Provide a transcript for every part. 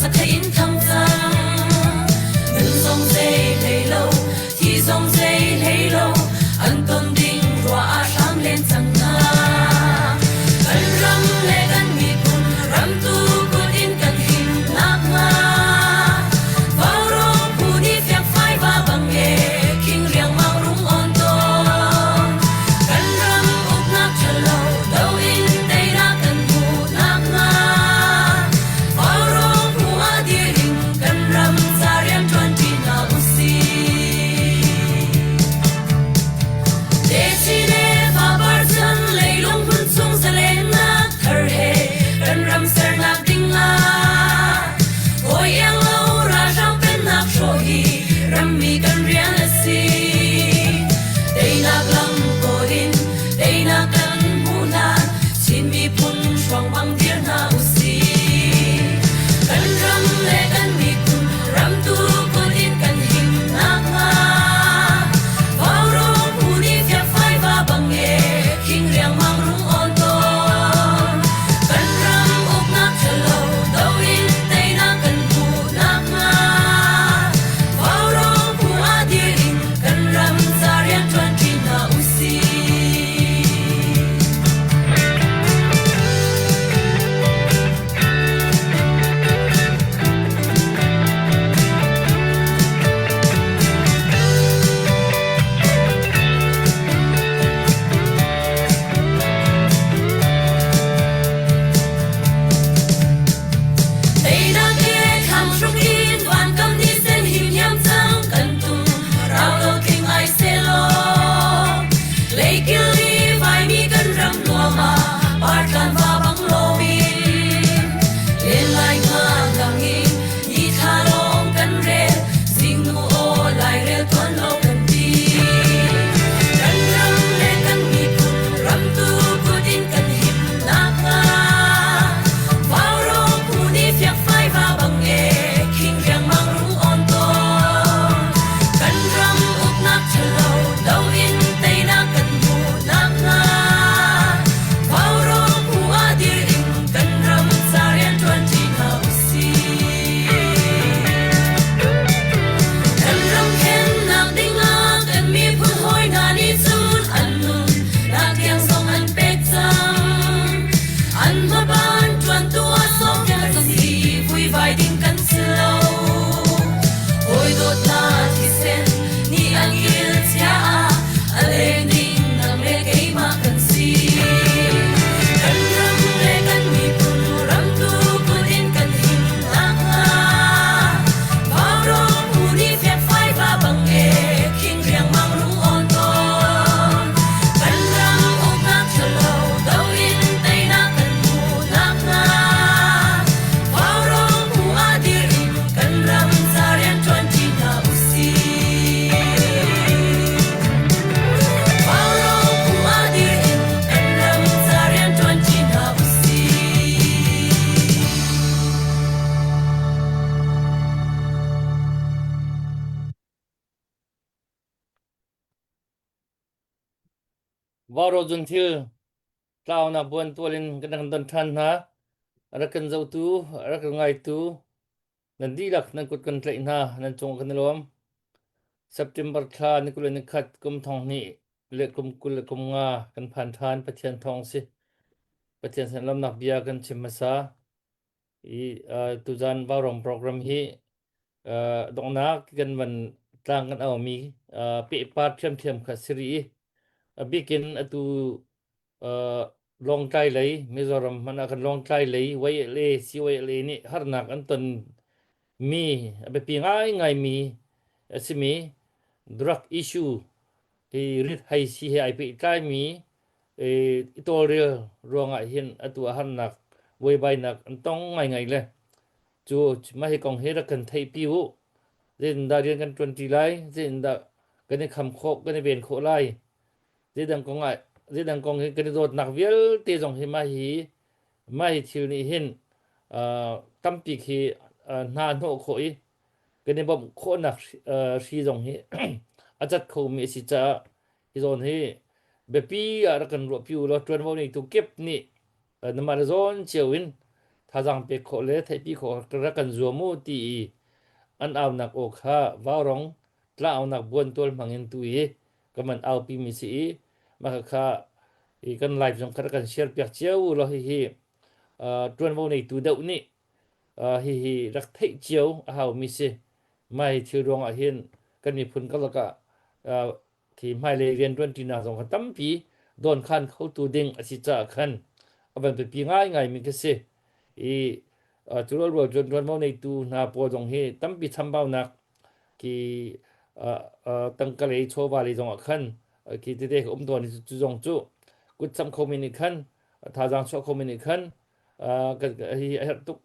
giặc hay in thăng giang ngân sông dây lấy lâu thì sông dây lấy lâu anh tôn đinh roa sáng lên sang nga kan ram le kan mi kun ram tu kun in kan hin nak nga vào rong pu đi phiak phai va bang e king riang mang rung on ton kan ram uk nak chalo đâu in đây na kan mu nak nga vào rong pu a di ring kan ram sarian tuan ti na usi Desine va barzan leilong hun sung selena thar he kan ram ser nak dinga oi yang lo ra jam pen nak sho hi ram mi kan rian asi dei nak lam ko din dei nak kan hu na chin mi pun swang bang dir na usi kan ram le kan mi kun ram tu ko din kan him nak nga vào rong pu ni phiak phai va bang e king riang mang rung on ton kan ram uk nak chalo đâu in đây na kan pu nak nga vào rong pu a di ring kan ram zarian tuan ti na usi Đây na ke tham sung in van kam ni sen him yam chang kan tum rao lo king ai se lo lei kil li vai mi kan ram lo ma par kan va bang lo mi len lai nga gang i ni tha long kan re sing nu o lai re tuan lo kan ti kan ram le kan mi kun ram tu ku din kan him nak nga vào rong pu ni phiak phai va bang e king riang mang rung on ton kan ram uk nak chalo đâu in đây na kan mu nak nga vào rong pu a di ring kan ram sarian tuan ti na usi kan ram khen nak dinga kan mi phun hoi na ni chun an nun nak yang song an pek chang an ma ban tuan tua song yang si vui vai ding kan slow oi dot na thi sen ni an il cha a le ning nang le ke ma kan si kan ram le kan mi pun ram tu kun in kan him nak nga vào rong pu ni phiak phai va bang e king riang mang rung on ton kan ram uk nak chalo đâu in đây na kan mu nak nga vào rong pu a di ring kan ram zarian tuan ti na usi vào rong pu a di ring kan ram zarian tuan ti na usi vào rồi dừng thiêu tao na buồn tua lên cái đằng đần thân ha ra cần dâu tu ra cần ngày tu nên đi lạc nên cột cần chạy na nên trông cần lom September tha ni kulen khat kum thong ni le kum kul kum nga kan phan than pathian thong si pathian san lam nak bia kan chimasa i tuzan varong program hi dong na kan man tlang kan aw mi pe pat thiam thiam kha siri bikin atu long tai lei mizoram mana kan long tai lei wai le si wai le ni har nak an ton mi abe pi ngai mi asimi drug issue thì rit hay si hay bị tai mi itoria ruang hian atu han nak wei bai nak tong ngai le chu ma hi kong he ra kan thei piu zin da rian kan 20 lai zin da kan kham kho kan ben kho lai zidang kong ai zidang kong he kan dot nak vial te jong hi ma hi thil ni hin tampi khi na no khoi kan bom kho nak si jong hi achat kho mi si cha hi zon hi be pi ara kan ro piu lo tren mo ni tu kep ni na ma zon chewin thà rằng bị khổ lệ thấy bị khổ ra cần rùa mu ti an ao nak o kha vào rong tla ao nak buôn tol mangin tui ka man ao pi mi si ma kha i kan live jong kha kan share pyak chiao lo hi tuan vô này tu đậu nị hi rắc thấy chiếu hào mi se mai thiêu rong ở hiền kan mi phun ka laka thì mai le rian tuan tina jong tam pi don khan khâu tu ding asi cha khan aban pe pi ngai ngai mi ke se i tu ro tuan vô này tu na po jong hi tam pi tham bao nak ki tăng cái lấy cho vào lấy dòng khăn ki thế đây ông tuần chú dòng chú cút xăm không mình khăn thà rằng cho không mình khăn cái hết tục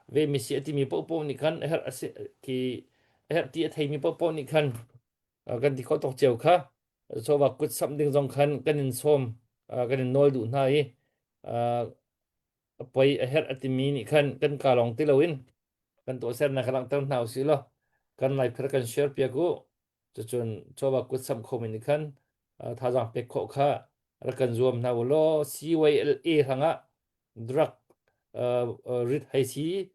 về mình sẽ tìm mình bộ mình khăn hết ki hết tiệt thấy mình bộ mình khăn cái thì có tộc chiều khác cho vào cút xăm đừng dòng khăn cái nên xôm cái nên nôi đủ này bây hết tìm mình khăn cái cả lòng tiêu in kan to sen na kalang tam nau si lo kan live khar kan share pia ku chu chun chowa ku sam khomin khan tha jang pe kho kha ra kan zoom na lo CYLA hanga drug rit hai si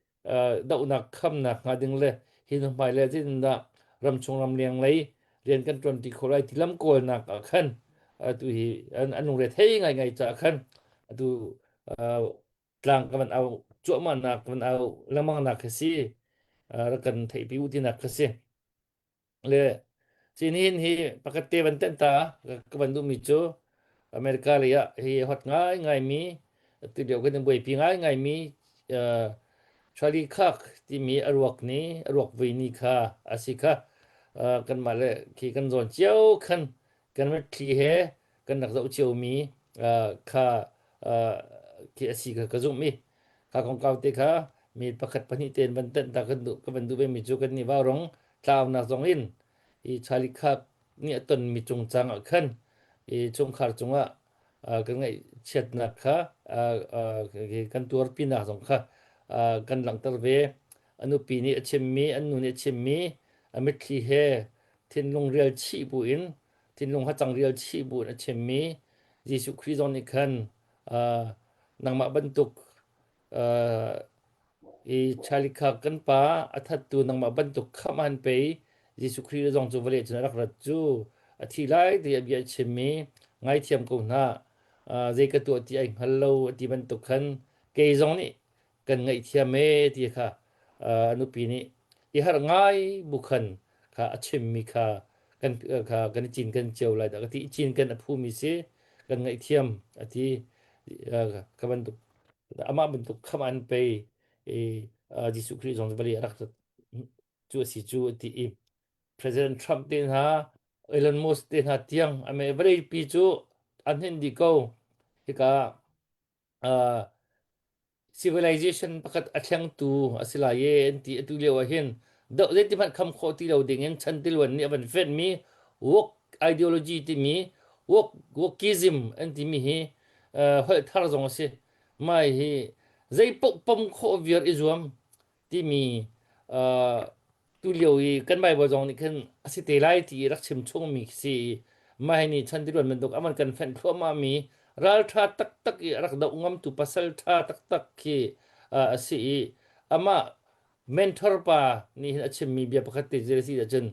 dau na kham na nga ding le hin mai le tin da ram chung ram liang lei rian kan tron ti kholai tilam kol na ka khan tu hi an re thei ngai ngai cha khan tu tlang ka man au chu ma na kan au lamang na khasi ra kan thei pi uti na khasi le sin hin hi pakate ban ten ta ka ban du mi chu america le ya hi hot ngai ngai mi tu dio kan boi pi ngai ngai mi Charlie Kirk ti mi arwak ni arwak vi ni kha asika kan ma le ki kan zon chiao khan kan ma thi he kan nak dau chiao mi kha ki asika ka zum mi ka kong kau te kha mi pakhat pani ten ban ten ta kan du ka ban du be mi chu kan ni wa rong tlaw na zong in i Charlie Kirk ni ton mi chung chang a khan i chung khar chunga kan ngai chet na kha kan tur pi na zong kha kan lang tar ve anu pi ni achem mi anu ni achem mi amit thi he thin lung rial chi bu in thin lung ha chang rial chi bu na chem mi Jesu Christ on ni khan nang ma ban tuk i chalika kan pa athat tu nang ma ban tuk khaman pe Jesu Christ jong chu vale chna rak rat chu athi lai ti abia chem mi ngai thiam ko na zai ka tu ti ai hello ti ban tuk khan ke jong ni kan ngai thiam me ti kha anu pi ni i har ngai bu khan kha achim mi kha kan chin kan cheu lai da ti chin kan phu mi se kan ngai thiam ati ka ban tuk ama ban tuk khaman pe e Jesu Christ jong bali rak chu si chu ti i President Trump tin ha Elon Musk tin ha tiang ame bari pi chu an hin di ko hi ka civilization pakat athlang tu asila ye anti atu lewa hin do le ti man kham kho ti lo ding en chan til wan ni ban fen mi wok ideology ti mi wokism anti mi hi hoi thar zong se mai hi zai pok pom kho vier izwam ti mi tu liu yi kan bai bo zong ni khan asi te lai ti rak chim chung mi si mai ni chan til wan man dok aman kan fen thlo ma mi ral tha tak tak i rak da ungam tu pasal tha tak tak ki si ama mentor pa ni achim mi bia pakhat te jere si chen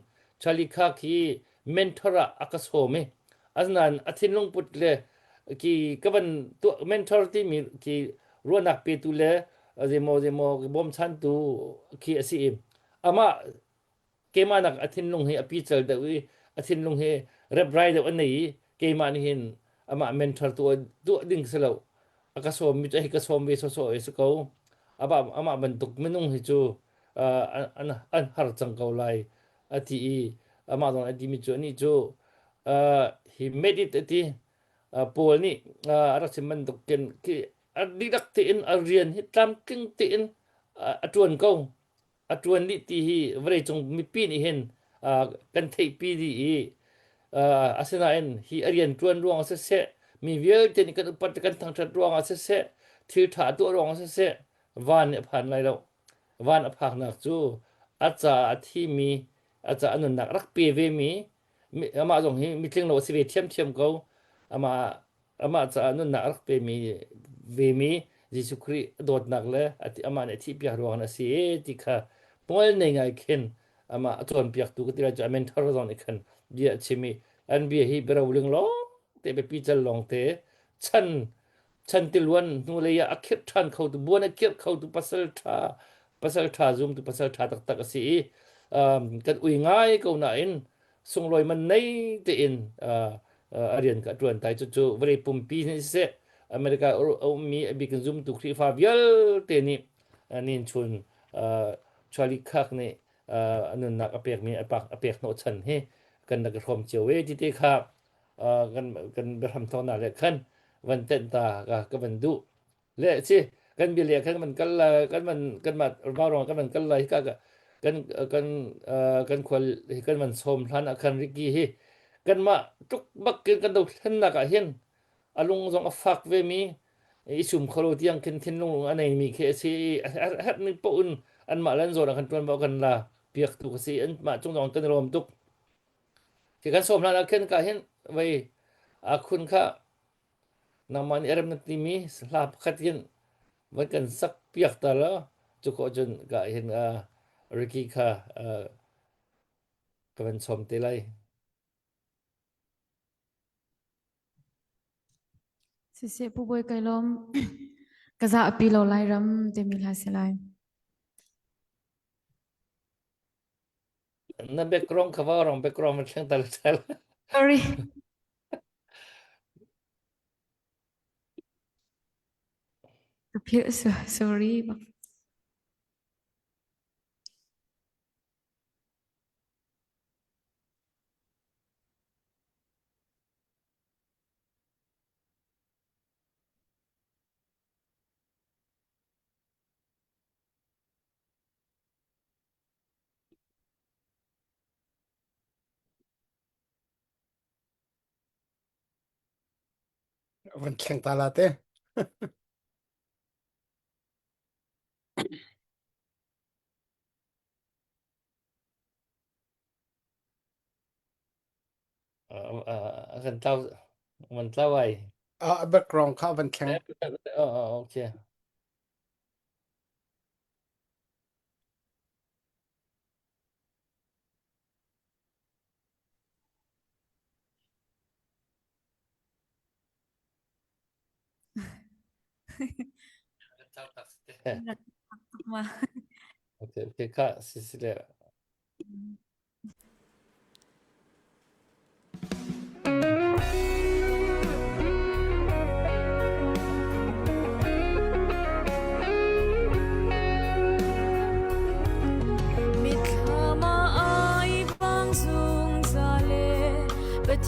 chali kha ki mentora akaso me aznan athin long put le ki kaban tu mentor ti mi ki ruanak pe tu le zemo bom chan tu ki asi ama kemanak athin long he api chal da wi athin long he rep rai da anei keman hin ama mentor tu ding selo akasom mi hi kasom be so ko aba ama bentuk menung hi chu an har chang ko lai ati ama don ati mi chu ni chu he made it ati pol ni ara siman dok ken ki adidak ti in arian hi tam king ti in atuan ko atuan ni ti hi vre chung mi pi ni hen kan thei pi di asena en hi arian tuan ruang se mi vial ten kan pat kan thang that ruang se thil tha tu ruang se van ne phan lai lo van a phak nak chu acha athi mi acha anun nak rak pe ve mi ama jong hi mi tling lo se ve thiam ko ama cha anun nak rak pe mi ve mi Jesu Christ dot nak le ati ama ne thi pia ro na si ti kha pol nei ngai khen ama aton piak tu ka ti ra ja men thar zon ikhan bia chimi an bia hi bera uling lo te be pi chal long te chan chan tilwan nu le ya akhir than khau tu buan akhir khau tu pasal tha zoom tu pasal tha tak tak si kan ui ngai ko na in sung loi man nei te in arian ka tuan tai chu chu vre pumpi ni se America mi bi kan zoom tu khri fa vial te ni nin chun Charlie khak ni anun nak apek mi apak apek no chan he kan nak rom chiu we ti te kha kan beram thona le khan van ten ta ka van du le chi kan bi le khan man kal kan ma ba rong kan man kal lai ka kan khwal kan man som hlan akhan riki hi kan ma tuk bak kan do thlan na ka hian alung zong a fak ve mi isum kholo tiang ken thin lung anei mi khe si hat ni po un an ma lan zo na kan tuan ba kan la piak tu ka si an ma chung dong kan rom tuk ki kan som hlan akhen ka hian vai a khun kha naman eram na ti mi slap khat hian vẫn cần sắc piak ta lo chu ko chun ga hin Ricky kha ka van som te lai Sisi pu boy kailom kaza api lo lai ram te mil hasilai. na background kha wa rong background man thlang tal tal Sorry. Appear sorry. Vẫn khen ta là thế. kan tao man tao ai Background khá vẫn khen. ok ok ok kha si le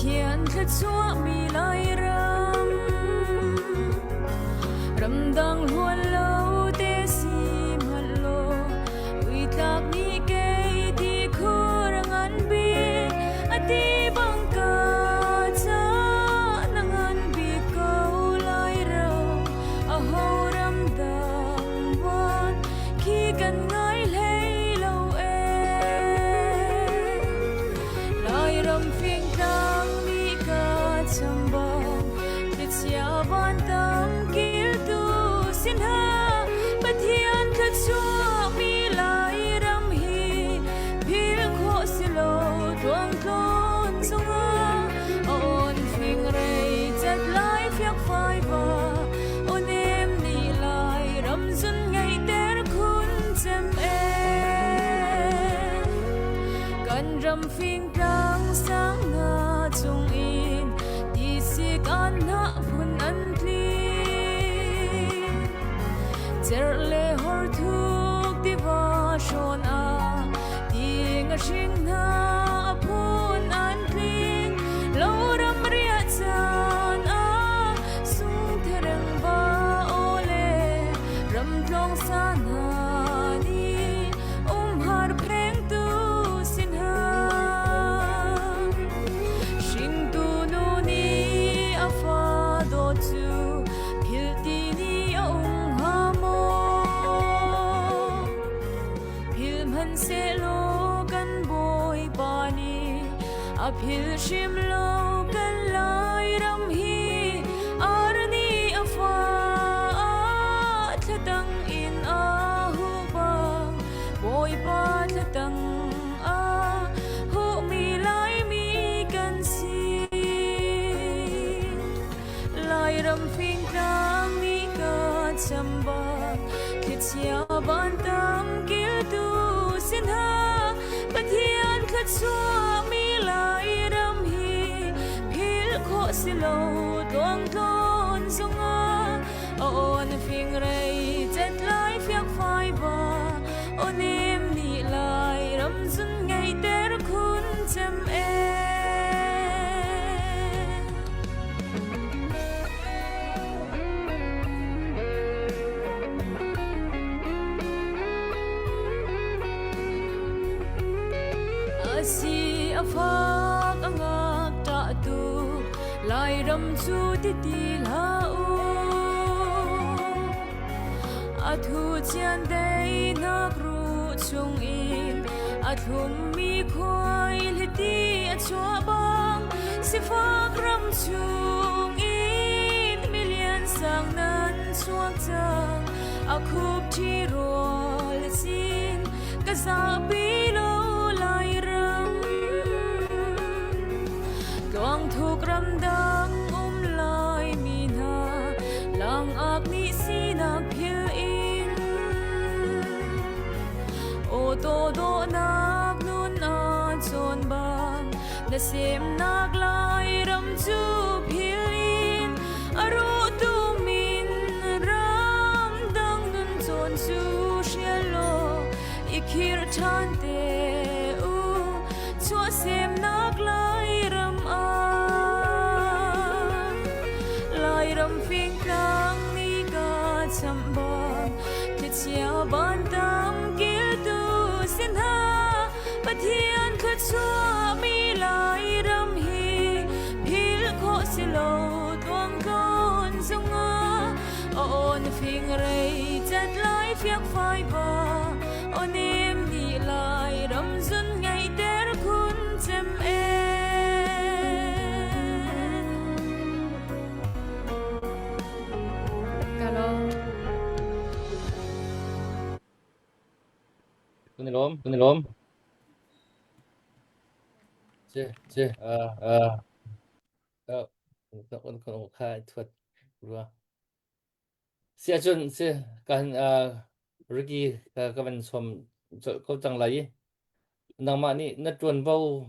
Thiên khất chúa mi lai ram dang luôn lâu te si man lo ui tak ni ke ti khur ngan bi ati bang ka cha nangan bi ko lai a ho ram dang wan khi kan ngai lei lo lai ram phing tang mi ka chambang te chia van tam kil tu sin ha pathian ka chua mi lai ram hi phil kho silo tuang ton sunga on phing rei chat lai phiak phai ba on em ni lai ram zun ngai ter khun chem kan ram phing tang sang na chung in ti si kan na phun an tli cher le hor thuk ti va shon a ti nga shing na phun an tli lo ram ria chan a sung therang ba ole ram tlong sa na ni har pheng tu sin ha shing tu nu ni a fa do tu phil ti ni ha mo phil man se lo kan boy pa ni a phil shim lo kan lai ram hi ar ni a fa ban tam kil tu sin ha pathian khat chua mi lai ram hi phil kho silo tuang ton zunga on phing rei jet lai phiak phai ba onim ni lai ram zun ngai ter khun chem e si afak angak ta tu lai ram chu ti ti la u athu chian dei na ru chung in athum mi khoi li ti a chua bang si fak ram chung in million sang nan chuak chang a khup thi rol sin ka sa pi lo lai ram Tuang thuk ram dang lai mi na lang ak ni sinak phil in o to do nak nun a chon bang na sim nak lai ram chu phil in aru tu min ram dang nun chon chu shelo ikir chan te u chua sim nak lai ram a lai ram phing tang ni ka cham bang ke chia ban tam kil tu sin ha pathian khat chua mi lai ram hi phil kho silo tuang kon zunga on phing rei chat lai phiak phai ba onim ni lai ram zun ngai ter khun chem e Kalom. Kunilom che con khai thuật rồi xe chân xe kan Ricky các bạn xóm câu chẳng lấy nang mà ni na tuần bao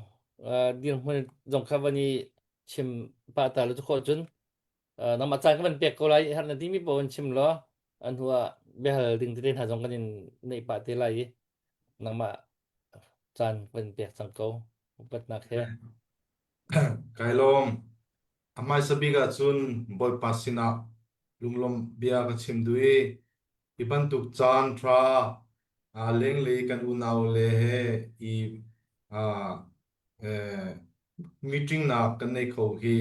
điên hơn dòng khá vani chim ba ta lu khó chân nang mà chạy các bạn bẹt câu lấy hắn là tí mi bao chim lo anh hùa bé hal đinh tên hà dòng cái này ba tê lấy nang mà chan bạn bẹt sang câu bắt nạc he Kai lom amai sabiga chun boy pasina lunglom bia ka chimdui iban tuk chan tra leng le kan unaw le he I meeting na kan nei kho hi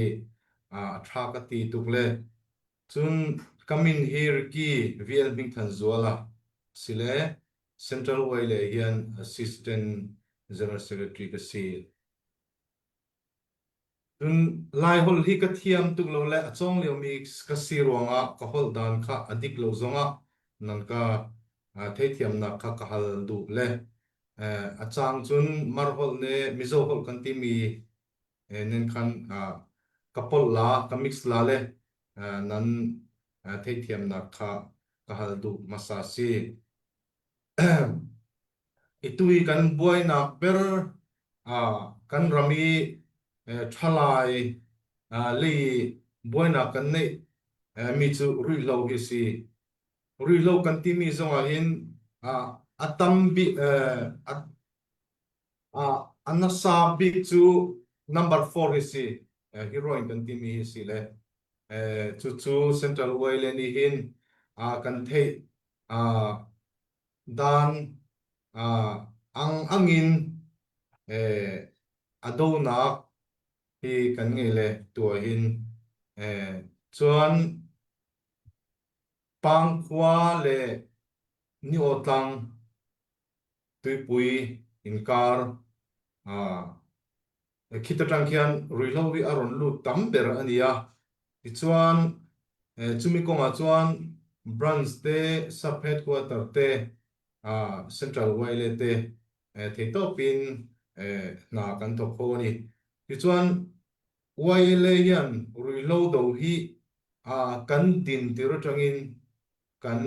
tra ka ti tuk le chun kamin here ki vial bing than zuala sile central way le hian assistant general secretary ka si lai hol hi ka thiam tuk lo le achong leo mix ka si ronga ka hol dan kha adik lo zonga nan ka thei thiam na kha ka hal du le achang chun mar hol ne mizo hol kan ti mi nen khan kapol la ka mix la le nan thei thiam na kha ka hal du masa si itui kan buai na per kan rami thalai li buaina kan nei mi chu rui lo gi si rui lo kan ti mi zonga in atam bi anasa bi chu number 4 gi si heroin kan ti mi hi si le chu central way le ni hin kan thei dan angin adona hi kan nge le tua hin chuan pang khwa le ni otang tuipui inkar khita tangkhian ruilowi aron lu tamber ania ti chuan chumi konga chuan branch te sub headquarter te central way le te theitopin na kan to khoni ti chuan waile yan ruilo do hi kan din tiro tangin kan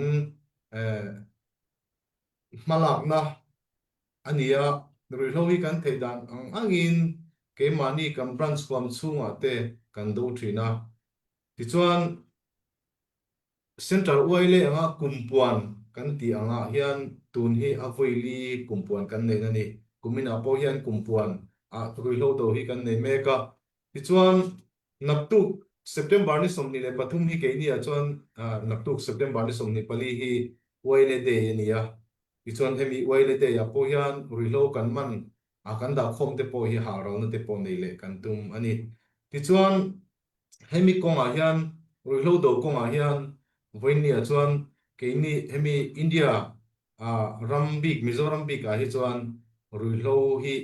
malak na ania rui lo hi kan thei dan angin ke mani kan branch kwam chunga te kan do thina ti chuan central oile anga kumpuan kan ti anga hian tun hi avoili kumpuan kan nei na ni kumina po hian kumpuan a rui lo do hi kan nei meka ti chuan naptuk September ni somni le pathum hi ke ni a chuan naptuk September ni somni pali hi oile de ni a ti chuan hemi oile de ya po hian rui lo kan man a kan da khom te po hi ha ro na te po nei le kan tum ani ti chuan hemi konga hian rui lo do konga hian voinia chuan ke ni hemi India Rambik Mizoram bik a hi chuan rui lo hi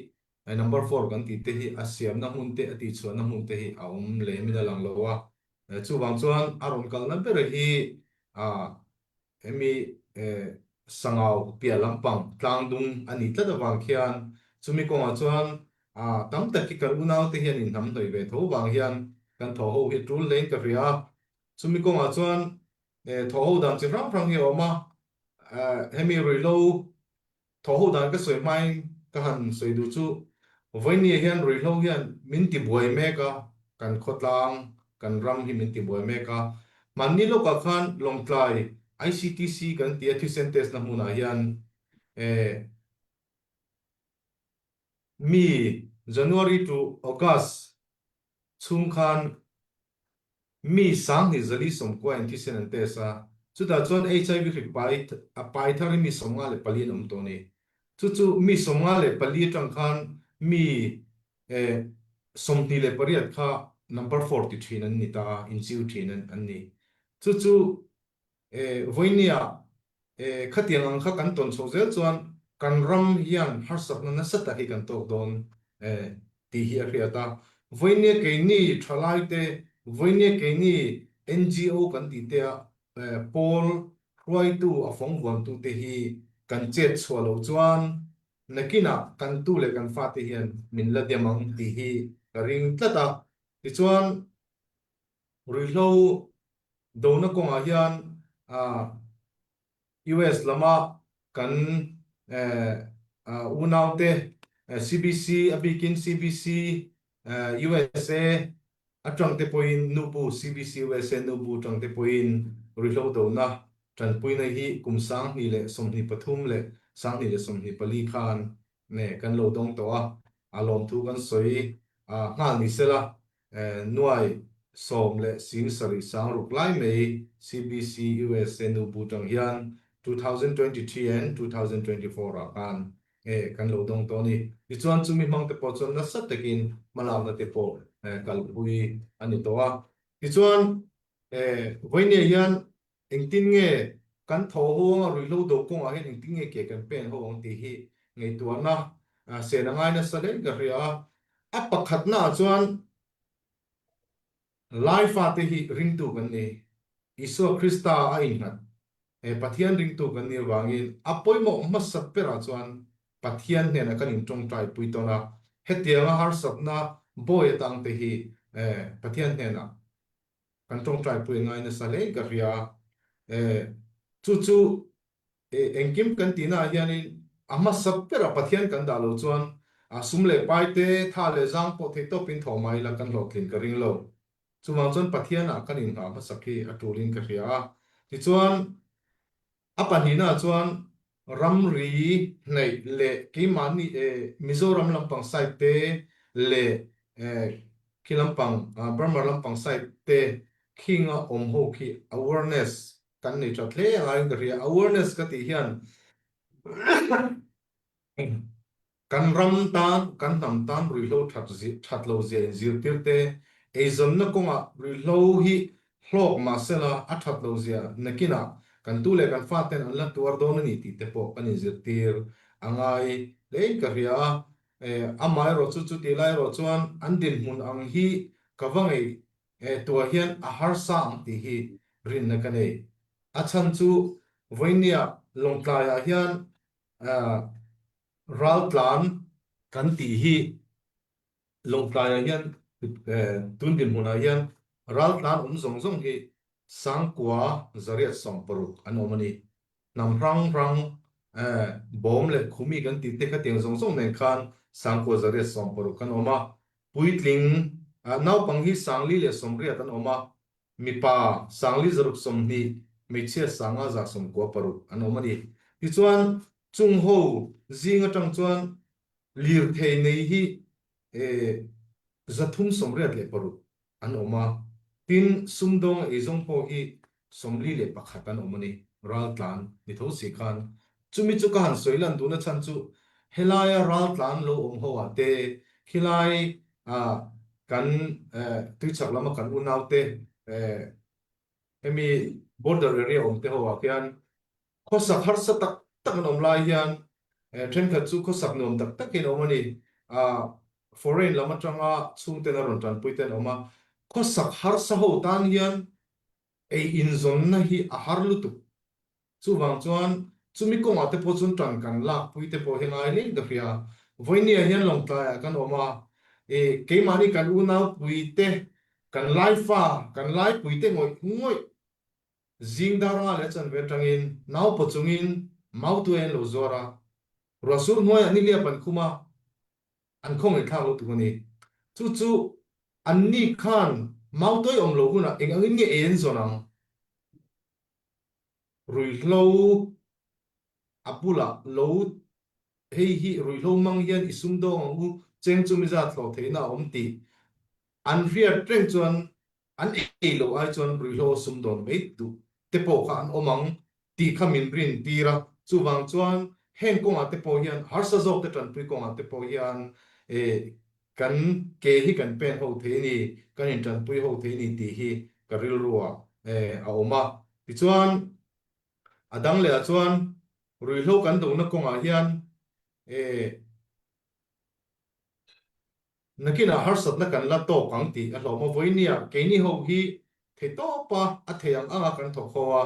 number 4 kan ti te hi asiam na hun te ati chuan na hun te hi aum le mi da lang lo wa chu wang chuan aron kal na ber hi a hemi sangau pia lampang tlang dung ani tlada wang khian chumi konga chuan tam tak ki kal unau te hian in nam noi ve tho wang hian kan tho ho hi tul lein ka ria chumi konga chuan tho ho dan chi rang rang hi oma hemi rui lo tho ho dan ka soi mai ka han soi du chu voini hian rui lo hian min ti buai me ka kan khotlang kan ram hi min ti buai me ka manni lo ka khan long tlai ICTC kan ti athusen test na huna hian mi January to August chung khan mi sang ni zali som ko antisen ante sa chu da chon HIV rik pai thari mi somnga le palin om to ni chu mi somnga le pali tang khan mi somni le pariat kha number 43 nan ni ta in chiu thin an ni chu voinia khatiang ang kha kan ton so zel chuan kan ram hian har sak na sa ta hi kan tok don ti hi a riata voinia ke ni thalai te voinia ke ni NGO kan ti te Paul roi tu a phong wan tu te hi kan chet chhualo chuan nakina kan tu le kan fa te hian min la demang ti hi ring tlata ti chuan rui lo do na konga hian US lama kan unaute CBC abikin CBC USA atang te point nubu CBC USA nubu tang te point rilo do na tran point na hi kumsang ni le somni pathum le sang ni le somni pali khan ne kan lo dong to a alom thu kan soi ngal ni sela nuai som le sin sari sang ruk lai mei CBC USA nubu tang hian 2023 and 2024 a kan lo dong to ni ti chuan chumi mang te po chuan na sat takin malaw na te po kalpui ani to a ti chuan voinia hian engtin nge kan tho ho rui lo do kong a hen engtin nge ke kan pen ho ong ti hi ngei tu na se na ngai na salen ga ria a pakhat na chuan life a te hi ring tu kan ni Iso Krista a in hat pathian ring tu kan ni wangin apoi mo masat pera chuan pathian ne na kan in tong trai pui to na hetia har sap na boy tang te hi pathian ne na kan tong trai pui ngai na sale ga ria chu engkim kan tina hianin ama sap pera pathian kan da lo chuan sumle pai te tha le jang po the to pin tho mai la kan lo tlin ka ring lo chuwang chuan pathian a kan in ha ma sakhi atulin ka ria ti chuan apanina chuan ramri nei le ki mani Mizoram lampang site te le kilampang Burma lampang site te kinga ho ki awareness kan ni chatle ai ka ria awareness ka ti hian kan ram tan kan nam tan rui lo that lo je zir tir te ezon na konga rui lo hi hlok ma sela a that lo zia nakina kan tu le kan fa ten an la tuar don ni ti te po kan zir tir angai le ka ria amai ro chu ti lai ro chuan an din mun ang hi kawangai tua hian a har sang ti hi rin na kanei a chan chu voinia longtlaya hian raltlan kan ti hi longtlaya hian tun din huna hian raltlan zong hi sang kwa zariat som paruk anomani nam rang bom le khumi kan ti te kha tiang zong zong nei khan sang ko zare som paru kan oma puitling nau pang hi sangli le somria kan oma mi pa sangli zaruk som ni mi che sanga za som ko paru an oma ni ti chuan chung ho zinga tang chuan lir thei nei hi e zathum somria le paru an oma tin sumdong e zong po hi somli le pakhat an oma ni ral tlan ni tho si khan chumi chu kan soilan tu na chan chu helaya ral tlan lo ho ate khilai a kan tu chak lama kan unau te emi border area te ho akian khosak har sa tak tak nom lai hian tren kha chu khosak nom tak tak in omani a foreign lama tanga chung te na ron tan puiten oma khosak har sa ho tan hian ei in zon na hi a har lu tu chu wang chuan chumi ko ma te po chun tan kan la puite po hengai le da fia voinia hian long ta kan oma ke mani kan unau puite kan lai fa kan lai puite ngoi ngoi zing dara le chan ve tangin nau po chungin mau tu en lo zora rasul ngoi ani lia pan khuma an khong e thang lo tu ni chu chu an ni khan mau toi om lo huna eng angin nge en zonang rui lo apula lo hei hi rui lo mang hian isum do ngu cheng chumi za thlo theina om ti an riat treng chuan an e lo ai chuan rui lo sum don mei tu te po kha an omang ti khamin rin tira chuwang chuan heng konga te po hian har sa zok te tan pui konga te po hian e kan ke hi kan pen ho the ni kan in tan pui ho the ni ti hi karil ruwa a oma ti chuan adang le a chuan rui lo kan do na konga hian nakina har sat na kan la to kang ti a hlawma voinia ke ni ho hi the to pa a theyang anga kan tho khowa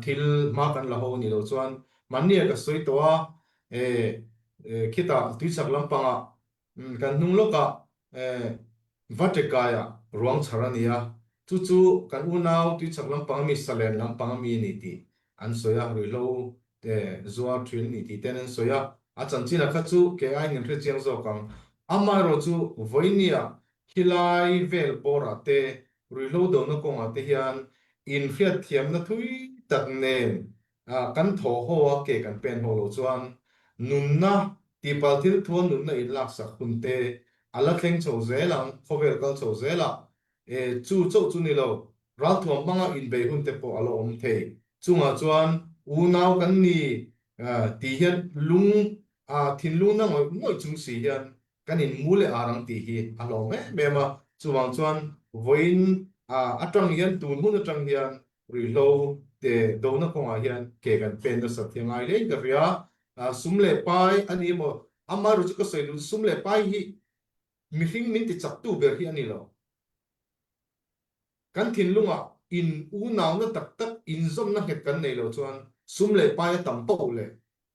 thil ma kan la ho ni lo chuan mania ka soi to a khita tuichak lampanga kan hnung loka vatekaya ruang charania chu chu kan unau tuichak lampanga mi salen lampanga mi ni ti an soya rui lo zuwa thin ni ti ten an soya a chanchina kha chu ke ai ngin re chiang zo kang amaro chu voinia hilai vel bora te ruilo do na konga te hian in fiat thiam na thui tak nen kan tho ho ke kan pen ho lo chuan nunna ti pal thil thuan nunna in lak sak hun te ala thleng chho zelang khovel kal chho zela chu chho chu ni lo ral thuam manga in be hun te po alo om thei chunga chuan u nau kan ni ti hian lung thin lung na ngoi chung si hian kanin mule arang ti hi alo me ma chuwang chuan voin atang hian tun hun atang hian rilo te do na konga hian ke kan pen da sa thiangai le ka ria sumle pai ani mo amaru chu ka sei lu sumle pai hi mi hing min ti chak tu ber hi ani lo kan thin lunga in u naw na tak tak in zom na het kan nei lo chuan sumle pai tam po le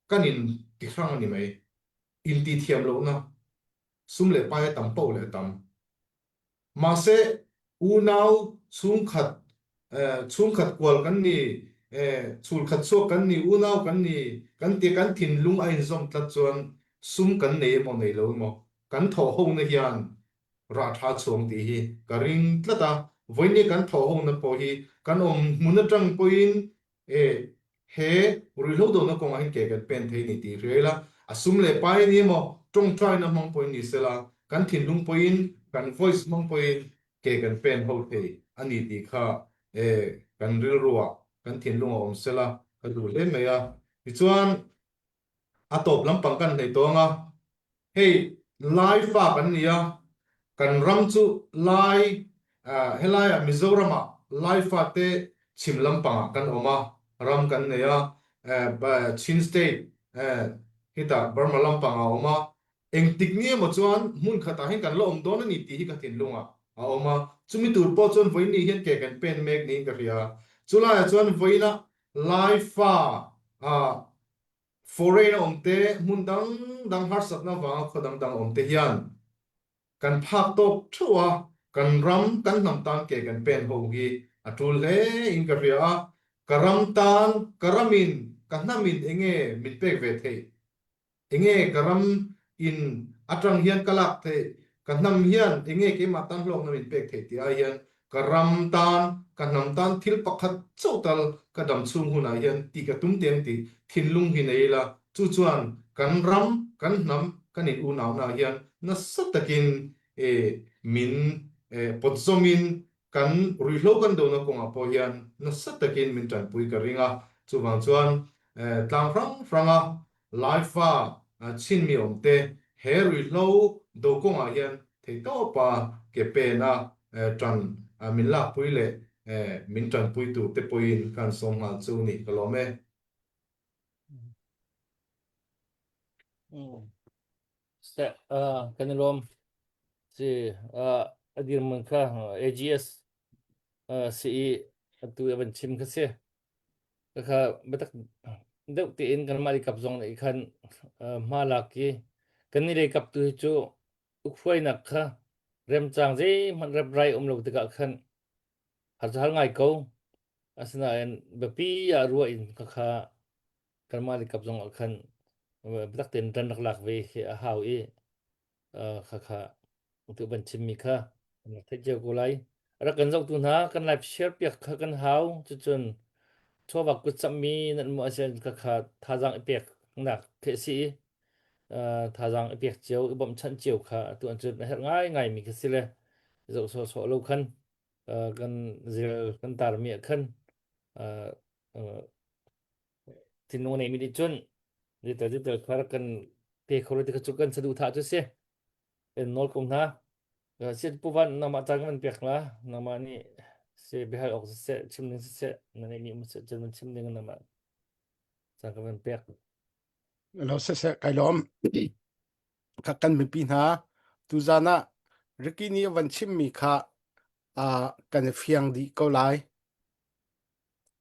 kanin ti hrang ani mai in ti thiam lo na sumle pai tam po le tam ma se u naw chung khat kwal kan ni chul khat so kan ni u naw kan ni kan ti kan thin lung a in zom tlat chuan sum kan nei mo nei lo mo kan tho ho na hian ra tha chom ti hi karing tlata voini kan tho ho na po hi kan om mun atang poin he ri lo do na ko ngai ke kan pen thei ni ti rela asum le pai ni mo trong trai na mong poin ni sela kan thin lung poin kan voice mong poin ke kan pen ho thei ani ti kha kan ril ruwa kan thin lung om sela ka du le me ya ti chuan atop lampang kan nei to nga hey live fa kan nia kan ram chu lai helai mizorama live fa te chim lampang kan oma ram kan neya chin state hita burma lampang oma engtik ni mo chuan mun khata hen kan lo om don ani ti hi ka tin lunga oma chumi tur po chuan voini hian ke kan pen mek ni ka ria chula chuan voina live fa foreign om te mun dang har sat na wa khodang dang om te hian kan phak top thua kan ram kan nam tan ke kan pen ho gi atul le in ka ria karam tan karamin kan na min enge min pek ve the enge karam in atrang hian kalak the kan nam hian enge ke matan hlok na min pek the ti a hian karam tan kan nam tan thil pakhat chotal kadam chung huna hian ti ka tum tem ti thin lung hi nei la chu chuan kan ram kan nam kan in u naw na hian na satakin e min potzomin kan ruihlo kan do na konga po hian na satakin min tan pui ka ringa chuwang chuan tlang franga laifa chin mi omte he ruihlo do konga hian thei to pa ke pe na tran min la pui le min tan pui tu te puin kan som hal chu ni kalome sẽ cái lom si adir man kha AGS CE tu ban chim kha se kha batak deuh ti in kan mali kap zong nei khan ma la ki kan ni le kap tu chu ukhoi nak kha rem chang je man rep rai lo te ka khan har chal ngai ko asna en bepi ya ruwa in kha kan mali kap zong khan batak ten ran lak ve a hau e kha tu ban chim mi kha thế giờ cô lấy ra cần dòng tu na cần live share việc khá cần háo cho chun cho vào cái chăm mi nên mọi chuyện các khá thà rằng việc nạc thế sĩ thà rằng việc chiếu bấm chân chiếu khá tụi anh chun hết ngay ngày mình cái gì lên dẫu số số lâu khăn cần giờ cần tar miệng khăn thì nó này mình đi chun đi tới khá cần việc khâu thì cái chỗ cần sẽ đủ thà chút xíu bên nol cũng na sẽ puvan nama tangan pihak lah nama ni se behal ok se chimning se nani ni se jaman chimning nama tangan pihak lo se kai lom ka kan mi pi na tu zana rikini van chim mi kha kan fiang di ko lai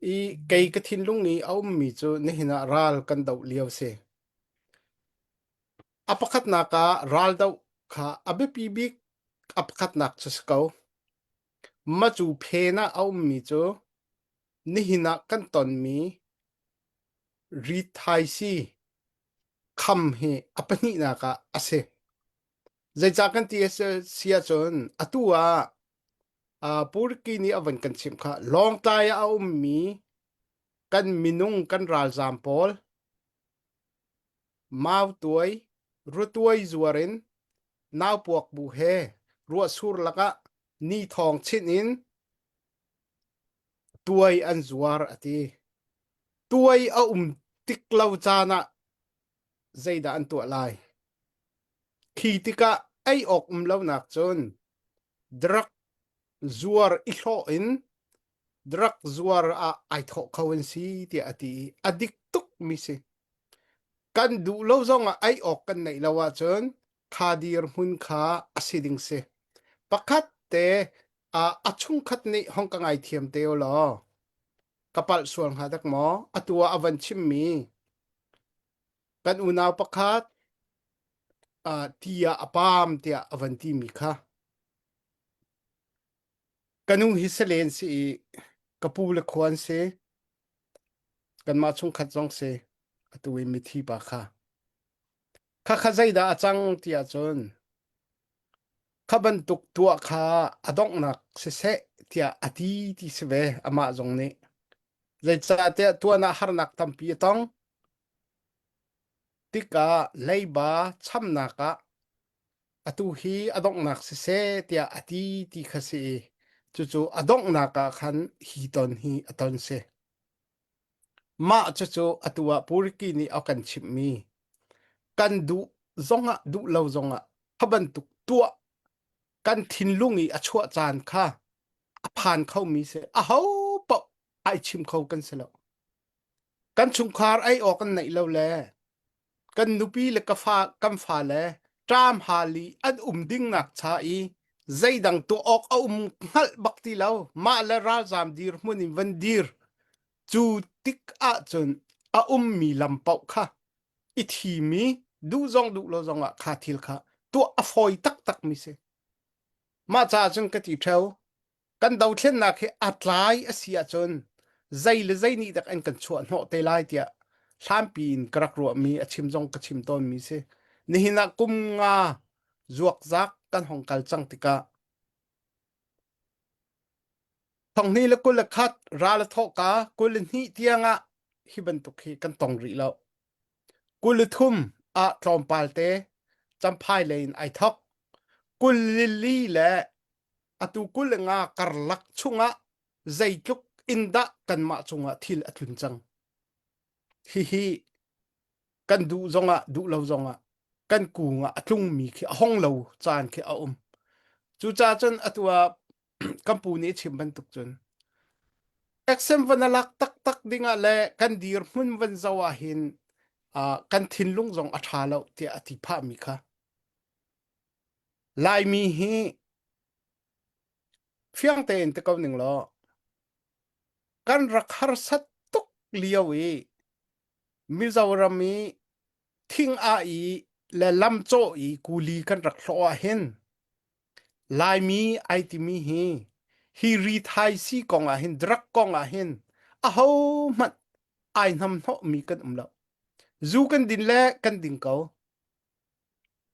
I kei ka thin lung ni au mi chu ni hina ral kan dau liaw se apakhat na ka ral dau kha abe pi bik apakhat nak chaskau ma chu phena au mi chu ni hina kan ton mi ri thai si kham he apani na ka ase zai cha kan ti sia chon atua purki ni avan kan chim kha long tai au mi kan minung kan ral zam pol mau tuai ru tuai zuarin nau puak bu he ruwa sur laka ni thong chin in tuai an zuar ati tuai a tiklau chana zaida an tu lai khi tika ai ok lo nak chon drak zuar I tho in drak zuar a ai tho khawen si ti ati adik tuk mi se kan du lo zonga ai ok kan nei lawa chon khadir hun kha asiding se pakhat te achung khat ni hong ka ngai thiam te lo kapal suang hadak mo atua avan chim mi kan unaw pakhat tia apam tia avanti mi kha kanung hiselen si kapule khwan se kan ma chung khat jong se atui mi thi pa kha zaida achang tia chon khaban tuk tua kha adong nak se tia ati ti sve ama jong ni zai cha te tua na har nak tampi tong tika leiba chamna ka atu hi adong nak se tia ati ti khasi chu adong naka khan hi ton hi aton se ma chu atua purki ni akan chip mi kan du zonga du lo zonga khaban tuk tua kan thin lungi achua chan kha aphan khau mi se a ho pa ai chim khau kan selo kan chung khar ai o kan nei lo le kan nupi le ka fa kam fa le tram hali an ding nak cha I zaidang tu ok ngal bakti lau ma la ra zam dir munin van dir chu tik a chun mi lampau kha I thi mi du lo zong a kha thil kha tu a foi tak mi se ma cha chun ka ti theu kan dau thlen na khe atlai asia chun zai le zai ni tak an kan chuan ho te lai tia hlan pin krak ro mi achim jong kachim ton mi se ni hina kum nga zuak zak kan hong kal chang tika thong ni le kul khat ra la tho ka kul ni tianga hi ban tu khi kan tong ri lo kul thum a tlom palte cham phai lein ai thok kul li le atu kul nga karlak chunga zaitluk inda kan ma chunga thil athun chang hi kan du zonga du lo zonga kan ku nga atlung mi khi hong lo chan khi a chu cha chon atua kampuni chim ban tuk chon exam vanalak tak tak dinga le kan dir mun van zawa hin kan thin lung zong a tha lo ti ati pha mi kha lai mi hi fiang ten te kaw ning lo kan rak har sat tuk liawi mizorami thing a i le lam cho i kuli kan rak thlo a hen lai mi ai ti mi hi ri thai si kong a hen drak kong a hen a ho mat ai nam tho mi kan lo zu kan din le kan ding ko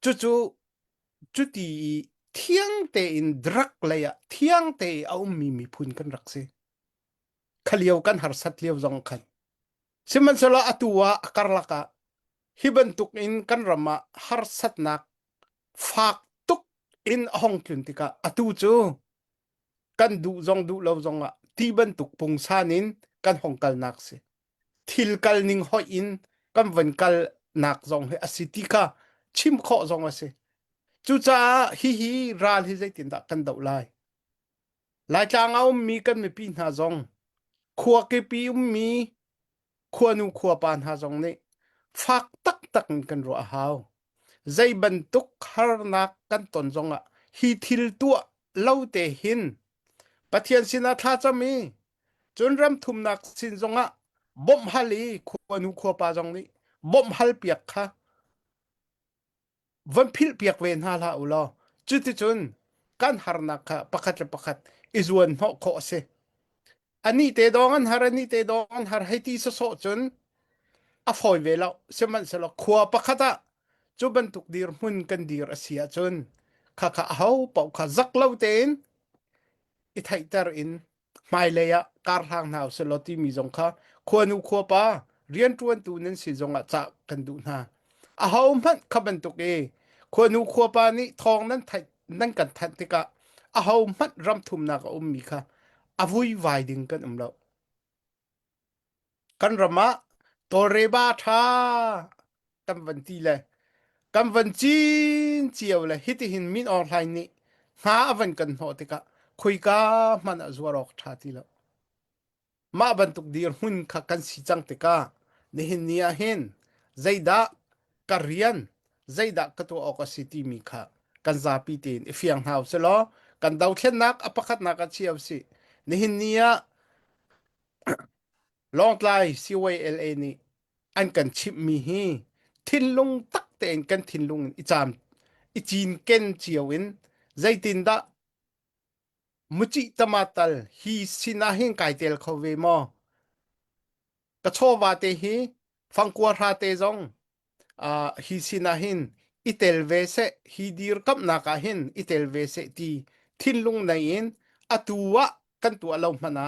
chu chu chu ti thiang te in drak le ya thiang te au mi phun kan rak se khaliau kan har sat liau zong khan siman sala atua akarlaka hibantuk in kan rama har sat nak fak tuk in hong kyun tika atu chu kan du zong du lo zonga ti ban tuk pung sanin kan hong kal nak se thil kal ning ho in kan van kal nak zong he asitika chim kho zong ase chu cha hi ral hi zaitin da kan dau lai lai tlang au mi kan mi pi na zong khua ke pi mi khua nu khua pan ha zong ne fak tak tak kan ro a hau zai ban tuk har nak kan ton zonga hi thil tua lo te hin pathian sina tha chami chun ram thum nak sin zonga bom hali khua nu khua pa zong ni bom hal piak kha van phil piak ven ha la ulo chu ti chun kan har nak kha pakhat izwan ho kho se ani te dongan har ani te dongan har haiti so chun a foi velo seman selo khua pakhata chu ban tuk dir mun kan dir asia chun kha hau pau kha zak lo ten i thaitar in mai leya kar hang nau seloti mi jong kha khonu kho pa rian tuan tu nen si zonga cha kan du na a hau man khaban tuk e khonu kho pa ni thong nan thai nan kan that tika a hau man ram thum na ka mi kha avui vai ding kan lo kan rama toreba tha kan van ti le kan van chin chiao le hiti hin min online ni ha avan kan ho tika khui ka man azwarok tha ti lo ma ban tuk dir hun kha kan si chang tika ni hin nia hin zaida karian zaida ka to ok city mi kha kan za pi tin ifiang hau se lo kan dau thlen nak apakhat nak a chiao si ni hin nia long lai CYLA ni an kan chip mi hi thin lung tak ten kan thin lung i cham i chin ken chiawin zaitin da muchi tamatal hi sinahin kaitel khove mo ka chowa te hi fangkwa ra te zong hi sinahin itel ve se hi dir kap na ka hin itel ve se ti thin lung na in atuwa kan tu alo mana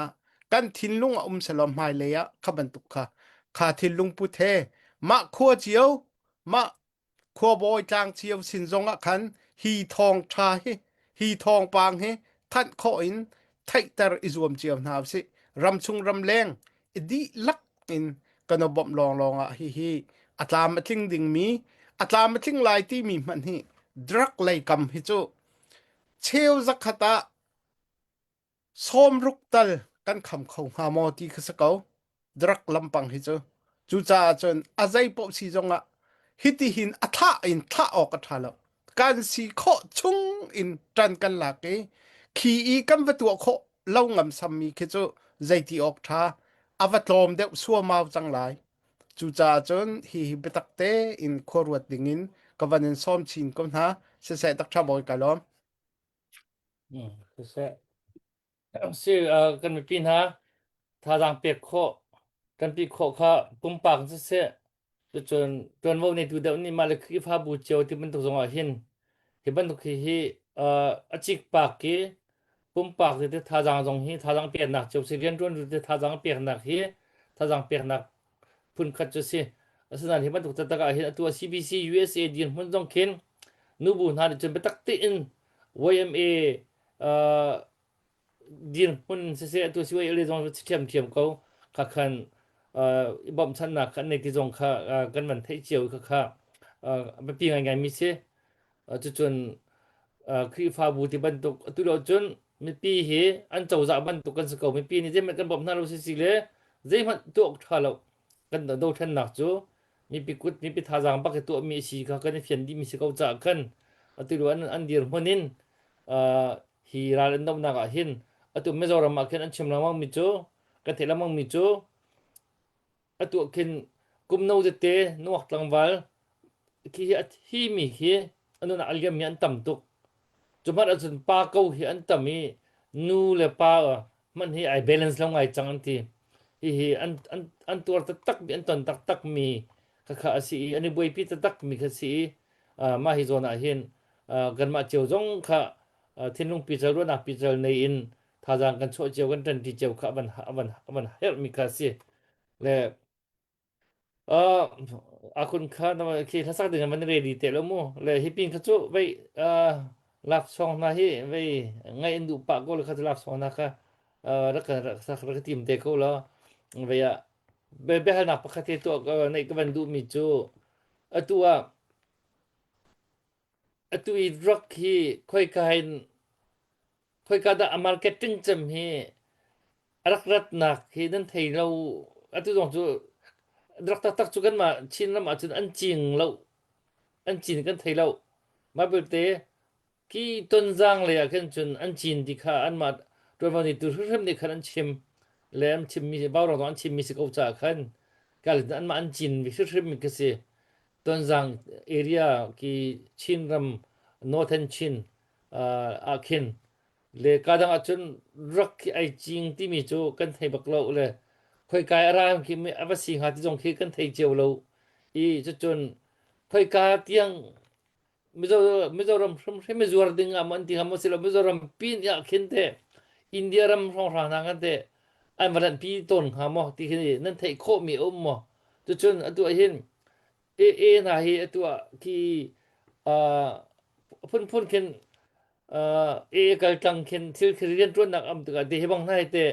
kan thin lung salom mai leya khaban tu kha thin lung pu the ma kho chiao ma kho boy tang chiao sin zonga khan hi thong tha hi thong pang he than kho in thaitar izum chiao na se ram chung ram leng idi lak in kana bom long hi atlam atling ding mi atlam atling lai ti mi man hi drug lai kam hi chu cheu zakhata som ruk tal kan kham khau ha mo ti khasakau drug lampang hi chu cha chon azai po si zonga hiti hin atha in tha ok athala kan si kho chung in tran kan la ke khi i kam vatu kho lo ngam sam mi ke chu zaiti ok tha avatlom de suwa mau chang lai chu cha chon hi betakte in khorwat dingin kawanin som chin kom na se tak tha boy kalom se kan mi pin ha tha dang pek kho กันปีขอข้าปุ่มปากเสียจนว่าในตัวเดียวนี้มาเลยคือฟ้าบูเจียวที่มันถูกส่งอาหินที่มันถูกที่อจิกปากกี้ปุ่มปากที่ท่าจางตรงที่ท่าจางเปียกหนักเจ้าสิเรียนจวนที่ท่าจางเปียกหนักที่ท่าจางเปียกหนักพุ่นขัดจุดสิสถานที่มันถูกตะกาเห็นตัว CBC USA ดีนมันต้องเข็นนูบูนาจนไปตักตีน YMA ดินมันเสียตัวสิว่าเรื่องเทียมเขาข้าคันบอมชันนักในที่ตรงข้ากันมันที่เจียวข้าไปปีไงมีเสียจนคือฟ้าบูที่บรรทุกตุลจนมีปีเหอันเจ้าจะบรรทุกกันสักมีปีนี้จะมันกันบอมนั่นเราสิเลยจะมันตัวท่าเรากันโดนทันหนักจูมีปีกุดมีปีท่าจางปักตัวมีสีข้ากันเพียนดีมีสิเขาจากกันตุลอันเดียร์มันนินฮีราเลนดอมนักหิน atu Mizoram akin an chim lamang mi chu ka the lamang mi chu atu kin kumno de te nuak tlangwal ki hi mi hi anu na algam mi an tam tuk chumar achun pa ko hi an tami nu le pa man hi ai balance long ai chang ti hi an tur ta tak bi an ton tak mi kha si ani boi pi ta tak mi kha si ma hi zona hin gan ma cheu jong kha thinung pi chal ro na pi chal nei inท่าจางกันช่วยเจียวกันทันทีเจียวข้ามันเฮลมีคาสิและอาคุณข้าทำไมคิดทัศน์เดียวมันเรดีเตลมูและฮิปิงข้าจู่ไปหลักสองนาทีไปไงอินดูปากก็เลยข้าจะหลักสองนะคะรักกันสักรักทีมเด็กก็แล้วไปไปหาหนักปกติตัวในกบันดูมิจูตัวอีรักที่ค่อยการมาร์เก็ตติ้งจำฮีรักหนักฮีนั่นไทยเราตุตรงจูรักตักจูกันมาชินแล้วมาจนอันจริงเราอันจริงกันไทยเรามาเปิดเตะกี่ต้นจางเลยกันจนอันจริงที่ข้าอันมาโดยวันนี้ตัวเริ่มในขันอันชิมแล้วอันชิมมีบ้าเราต้องอันชิมมีสิกเอาจากขันการอันมาอันจริงวิสุทธิ์มีกษีต้นจางเอเรียกี่ชินรำโนเทนชินอาคินเลยการดังอาจจะรักไอจริงที่มีจูกันไทยบักเราเลยค่อยกายอะไรที่มีอวสิงหาที่ตรงที่กันไทยเจียวเราอีจนค่อยกายที่ยังมิโซรัมใช่มิโซรัมดึงอ่ะมันที่ทำมาสิเรามิโซรัมปีนอยากเห็นแต่อินเดียรัมสองทางกันแต่อันวันปีต้นหามอที่นี่นั่นไทยโคมีมอจนตัวเห็นนะเฮตัวที่พุ่นเห็นกัลตังเห็นที่เรียนรุ่นนักอัมตุกะที่บางท่านแต่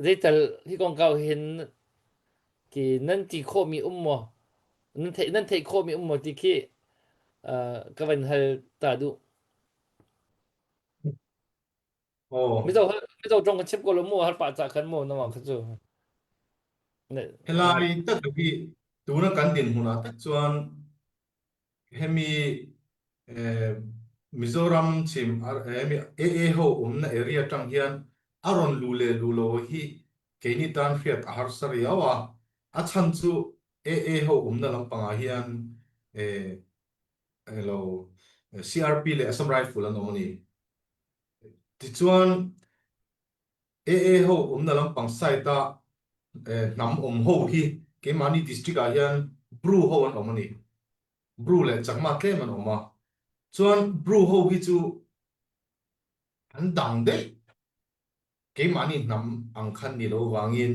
ได้แต่ที่กองเก่าเห็นที่นั่นที่โคมีมอนั่นไทยโคมีมอที่ขี้ก็เป็นฮัลตาดู Oh, ไม่ต้องจงกันเช็บกอลมัวฮัลป่าจากกันมัวนะว่าเขาจูเนี่ย helai tak bi tuna kan din huna tak chuan hemi Mizoram chim hemi ho umna area tang hian aron lulo hi keini tan fiat har sariawa a chan chu ho umna lampanga hian lo CRP le Assam Rifle an omani ti chuan ho umna lampang saita nam ho hi ke mani district a hian bru ho an omani bru le chakma tlem an oma chuan bru ho hi chu an dang de ke mani nam ang khan ni lo wangin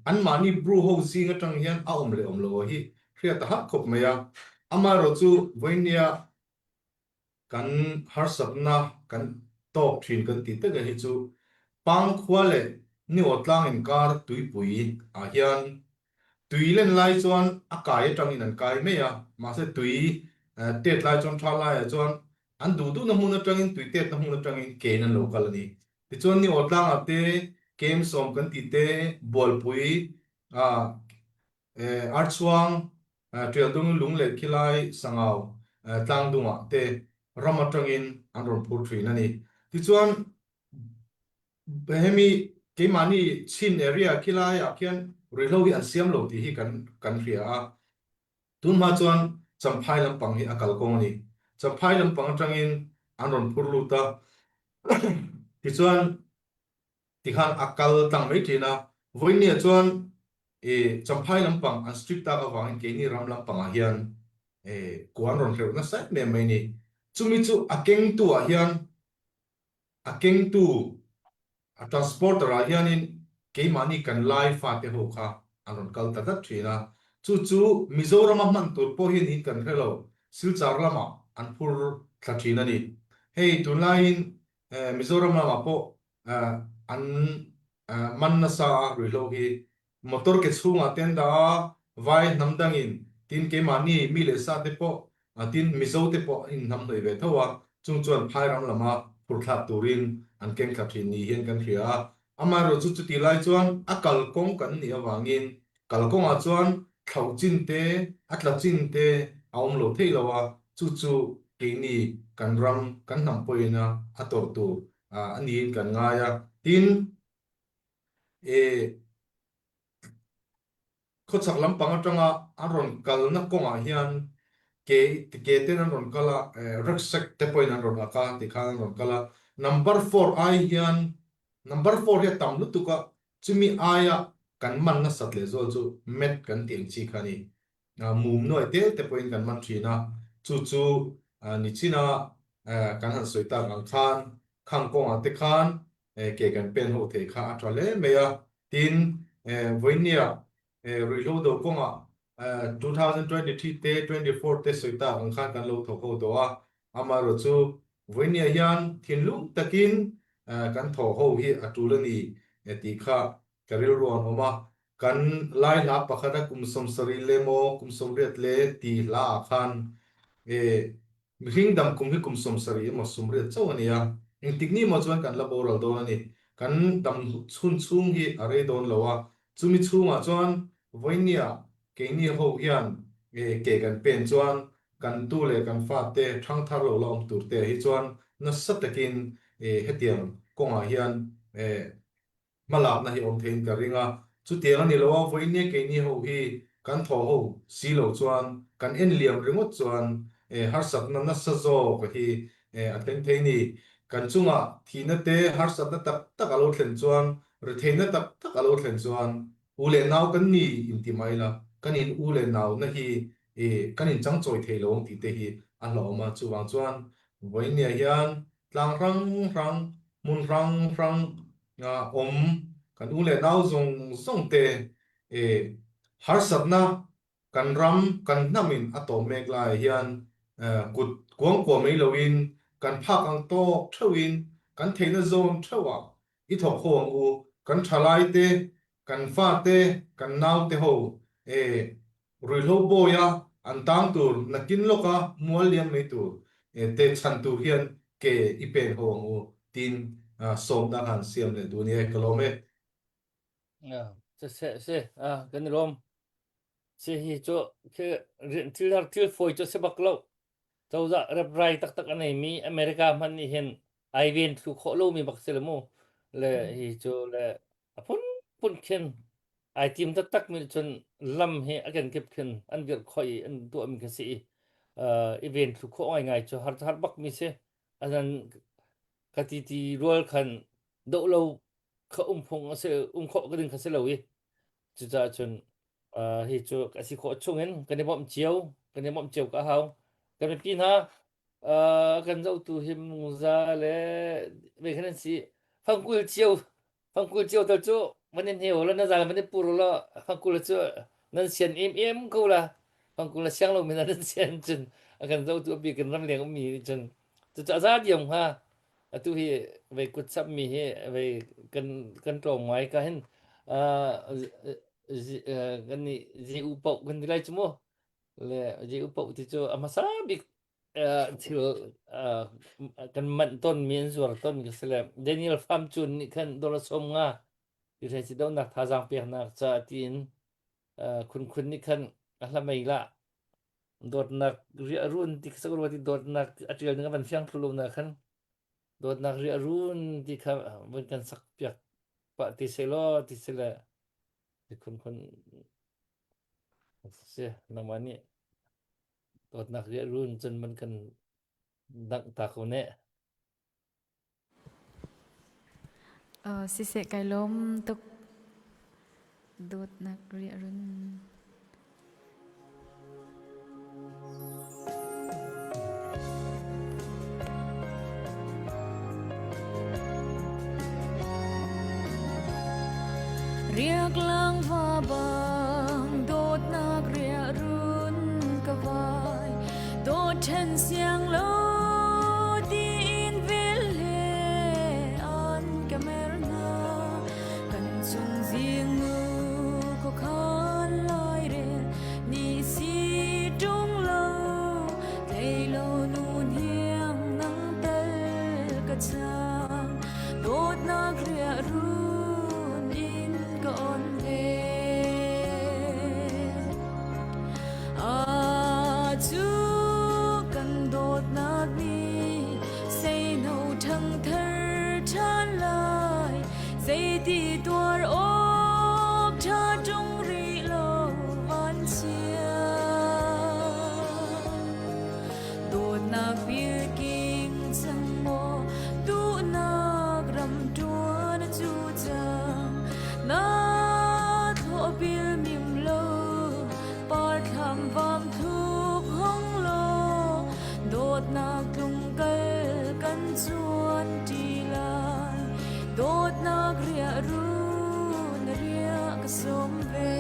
an mani bru ho singa tang hian a om lo hi khria ta hak khop maya ama ro chu voinia kan har sapna kan top thin kan ti ta ga hi chu pang khwale ni otlang in kar tui pui a hian tui len lai chuan a kai tang in an kai me ya ma se tui tet lai chuan tha lai a chuan an du na mun atang in tui tet na mun atang in ke nan local ani ti chuan ni otlang a te kem som kan ti te bol pui a archuang trial dung lung le khilai sangau tlang dunga te ramatang in an ron phur thin ani ti chuan hemi ke mani chin area khilai a khian rilogi an siam lo ti hi kan ria a tun ma chuan champhai lampang hi akal kong ni champhai lampang tangin an ron phur lu ta ti chuan ti khan akal tang mai thina với nia chuan champhai lampang an strict ta ka wangin ke ni ram lampang a hian kuan ron reu na sai me mai ni chumi chu akeng tu a hian akeng tu a transporter a hianin ke mani kan lai fa te ho kha anon kal ta ta thina chu Mizoram man tur po hin hi kan hello silchar lama an phur thla thina ni hei tunlain Mizoram lama po an man na sa ri lo hi motor ke chhunga ten da vai namdangin tin ke mani mi le sa te po tin mizo te po in nam noi ve thawa chung chuan phai ram lama phur thla turin an ken thla thin ni hian kan hria amaro chu ti lai chuan akal kong kan ni awangin kalkong a chuan thlau chin te atla chin te aum lo thei lawa chu ke ni kan ram kan nam poina ator tu ani kan ngaya tin ko chak lampang atanga aron kal na konga hian ke ten an ron kala rucksack te point an ron aka ti khan an ron kala number 4 ai hian number 4 he tam lu tuka chumi aya kan man na satle zo chu met kan tiang chi khani mum noi te point kan man thina chu ni china kan han soita kan khan khang konga te khan ke kan pen ho the kha atrale meya tin voinia reload konga 2023 te 24 te soita ang khan kan lo tho ko to a amaro chu voinia hian thinlung takin kan tho ho hi atulani ti kha karil ron oma kan lai la pakhada kum som sari lemo kum som riat le ti la khan e mihring dam kum hi kum som sari mo sum riat chawania eng tikni mo chuan kan la boral do ani kan dam chhun chung hi are don lowa chumi chunga chuan voinia ke ni ho hian ke kan pen chuan kan tu le kan fa te thang thar lo lom tur te hi chuan na satakin hetiang konga hian malap na hi om thein ka ringa chu tiang ani lo voi ne ke ni ho hi kan tho ho si lo chuan kan en liam ringot chuan har sat na sa zo ko hi ateng theini kan chunga thina te har sat na tak tak alo thlen chuan ri theina tak tak alo thlen chuan ule naw kan ni inti mai la kan in ule naw na hi kan in chang choi thei lo ti te hi an lo ma chu wang chuan voi ne hian tlang rang rang mun rang rang om kan ule naw zong zong te har sat na kan ram kan namin ato mek lai hian kut kuang kwa mai loin kan phak ang to thawin kan theina zone thawa i thok khong u kan thalai te kan fa te kan naw te ho rui lo boya an tang tur nakin loka mual liam mai tur te chan tur hian ke ipen hong u tin som da han siam le dunia kalome kan rom se hi cho ke rin til har til foi cho se baklo tau za rep rai tak tak anei mi America man ni hen ai ven thu kho lo mi bak selmo le hi cho le apun pun ken ai tim tak tak mi chon lam he again kep ken an vir khoi an tu am ka si event thu kho ngai cho har bak mi se anan katiti rol khan do lo kha phong se kho ka din kha se lo wi chu cha chun hi chu ka si kho chung en kan ni bom chiao ka hau kan pin ha kan zo tu him za le ve khan si phang kul chiao ta chu manin he ola na za manin pur lo phang kul chu nan sian em ko la phang kul la siang lo min nan sian chun kan zo tu bi kan ram leng mi chun chu cha za diam ha tu hi ve kut sap mi he ve kan tong mai ka hen kan ni ji upau kan dilai chumo le ji upau ti chu amasabi thil kan man ton min zuar ton ka sele Daniel Pham chun ni kan dola som nga yu thai si dong nak tha jang pe na cha tin kun ni kan ahla mai la dot nak ria run ti sa ro ti dot nak atrial nga ban fiang thulu na kan dot nak ria run ti kha ban kan sak pyak pa ti selo ti sele ti kun se namani dot nak ria run chen man kan dang ta ko ne Sise kailom tuk dot nak ria run riak lang va bang dot nak ria run ka vai dot chen siang lo ti in vel he an ka mer na kan chung riêng nu ko khan lai re ni si tung lo thei lo nun hiang nang tel ka chang dot nak ria run in ka on ve a chu kan dot nak ni say no thang thar chan lai say ti tuar op tha tung ri lo van chia dot nak bir king sang mo tu nak ram tuan chu chang na tho bil mim lo par tham vam thuk hong lo dot nak tung kal kan chuan ti lai dot nak ria run ria ka som ve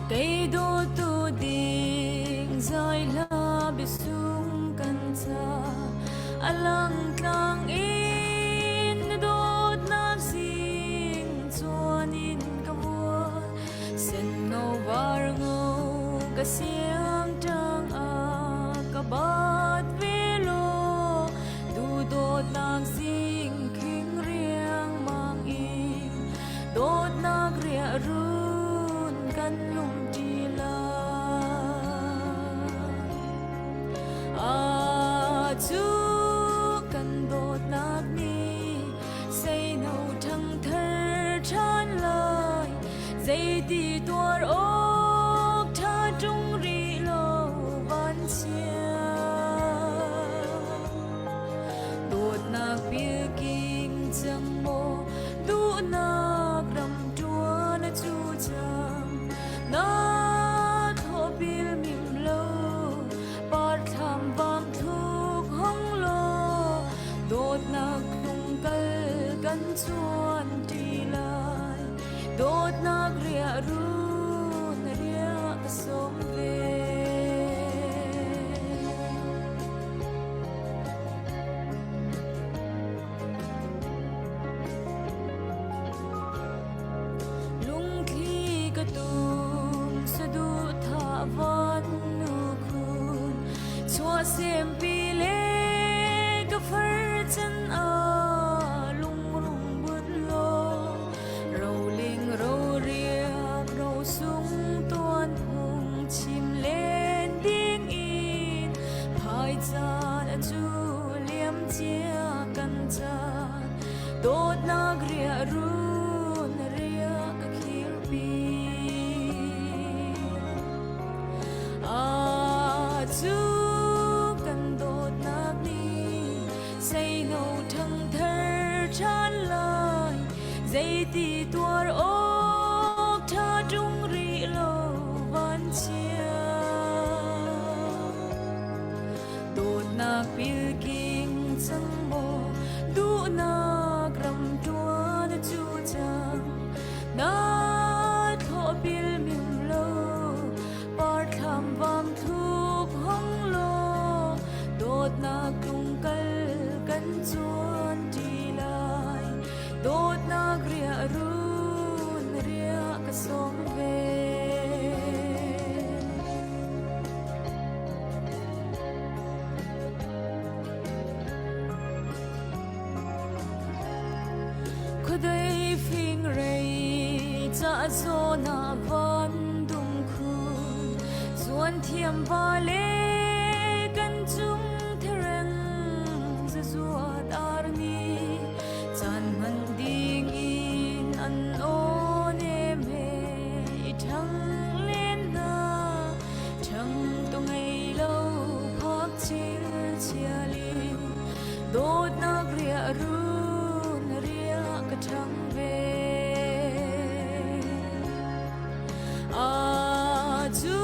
cây đô tu ding zai la bi sung kan cha alang tlang in dot nak sing chuan in ka vua sen ngô var ngô ka siang tang a ka bat ve lo du dot nak sing king riang mang in dot nak ria run kan lum ti la a chu kan dot nak ni say no thang thar chan lai zai ti tuar ok tha tung ri lo van chia dot nak pia king chang mo du nak ram tuan chu chang na tho bil mim lo par tham vam thuk hong lo dot nak tung kal kan chuan ti lai dot nak ria run ria ka som ve lung khi ka tum sa du tha van nu khun chua sem pi le ka phar chan a lung rung bút lo râu ling râu ria râu sung tuan hùng chim lên tiếng in phai chan a chu liam chia kan chan dot nak ria run ria ka khir pi a chu kan dot nak ni say no thang thar chan lai zai ti tuar ok tha tung ri lo van chia dot nak pil king chang mo du nak ram tuan chu chang na tho bil mim lo par tham vam thuk hong lo dot nak tung kal kan chuan ti lai dot nak ria run ria ka som ve khudai phing rei cha zo na van dung khun chuan thiam va le kan chung thereng za zuat ar ni chan man ding in an on em he i thang len na thang to ngai lo run ria ka thang ve a chu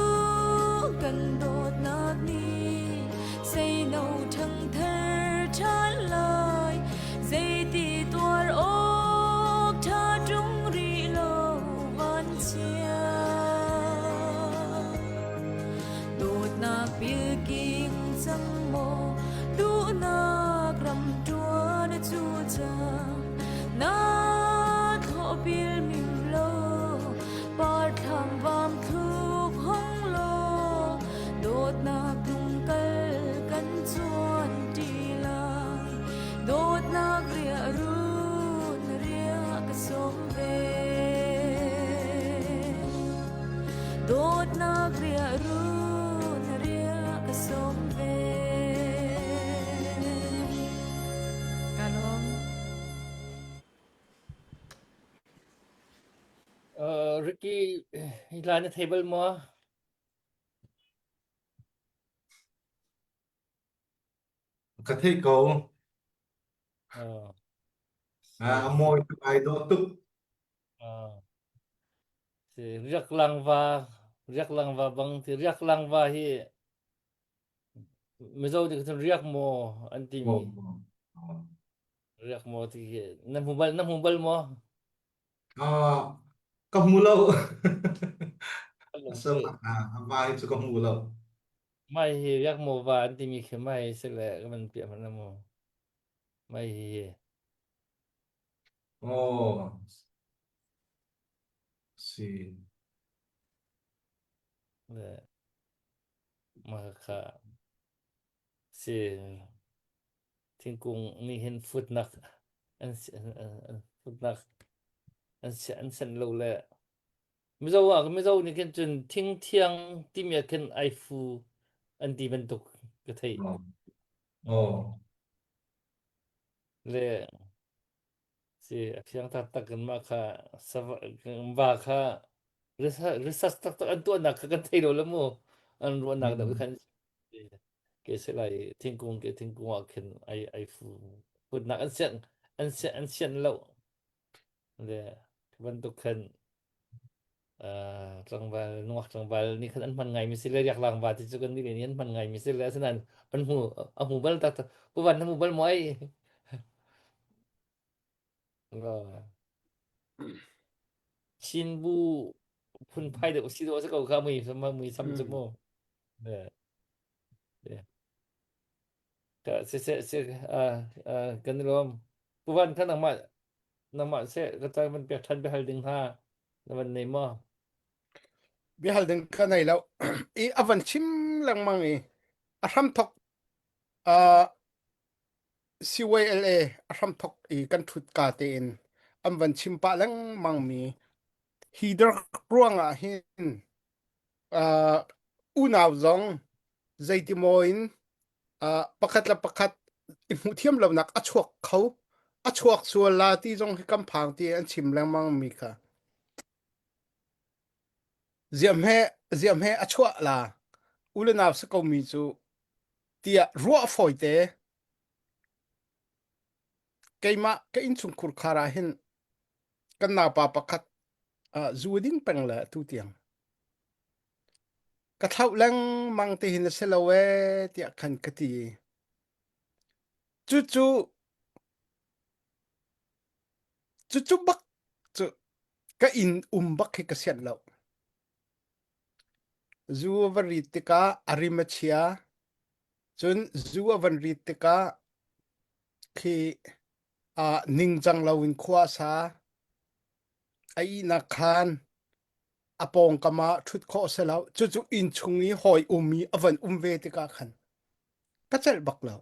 kan dot nak ni say no thang thar chan lai zai ti tuar ok tha trung ri lo van chia đột nạc bia kinh sang mô đu nạc ram chua na chu chang na tho bil mim lo par tham vam thuk hong lo đột nạc tung kal kan chuan ti lai đột nạc ria run ria ka som ve đột nạc ria run ria ka som ve kalom Ricky line the table more. Ka thei ko See, moi ai do tuk see, riak lang va bang thì riak lang va hi mizo thì cái riak mo anti mo mi riak mo thì nam hubal mo ka mu lo long so te vai chu ka mu lo mai hi riak mo va anti mi ke mai se le ka man pia man mo mai hi oh si le ma kha se thing kung ni hen foot nak an foot nak an sen lo le mizo ni ken chun thing thiang ti mi ken ai fu an ti ban tuk ka thei oh le si thiang ta tak kan ma kha sa ba kha research tak tak an tu nak ka kan thei lo la mo an ro nak da kan ke se lai thing kung a ken ai fu foot nak an sen lo le ban tuk kan tlangval nuak tlangval ni khan an man ngai mi sile yak lang ba ti chu kan ni ni an man ngai mi sile asanan an hu a hu bal ta pu ban hu bal moi ga chin bu phun phai de si do sa ko kha mi sam chu mo de de ka se kan rom pu ban khan nang ma se ka ta man pe than be hal ding ha na man nei mo bi hal den ka nei lo i avan chim lang mang i a ram thok a CYLA a ram thok i kan thut ka te in am van chim pa lang mang mi hi der ruanga hin u naw zong zaiti moin pakhat la pakhat i mu thiam lo nak a chuak khau a chuak su la ti zong hi kam phang ti an chim lang mang mi kha ziam he a chuak la ule naw sa ko mi chu tia ruwa foi te keima ke in chung khur khara hin kan na pa pakhat zuading peng la tu tiang ka thau lang mang te hin se lo we tia khan ka ti chu chu chu chu bak chu ka in bak he ka sian lo zu van ri tika arimachia chun zu van ri tika khi ningjang lo in khwa sa ai na khan apong kama thut kho se lo chu chu in chungi hoi umi avan ve tika khan ka chal bak lo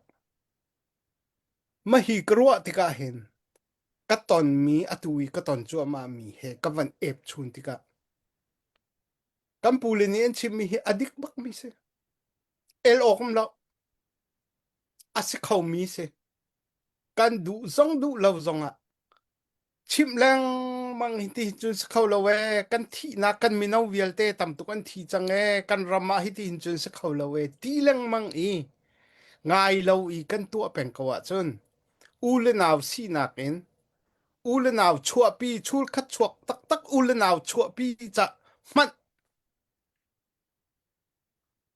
ma hi krua tika hin ka ton mi atui ka ton chu ma mi he ka van ep chun tika kampulini en chim mi hi adik bak mi se el okum lo asik khau mi se kan du zong du lo zonga chim lang mang hiti chun se khau lo we kan thi na kan mi no vial te tam tu kan thi chang e kan rama hiti hin chun se khau lo we ti lang mang i ngai lo i kan tu pen ko wa chun ule naw si nakin ule naw chua pi chul khat chuak tak tak ule naw chua pi cha man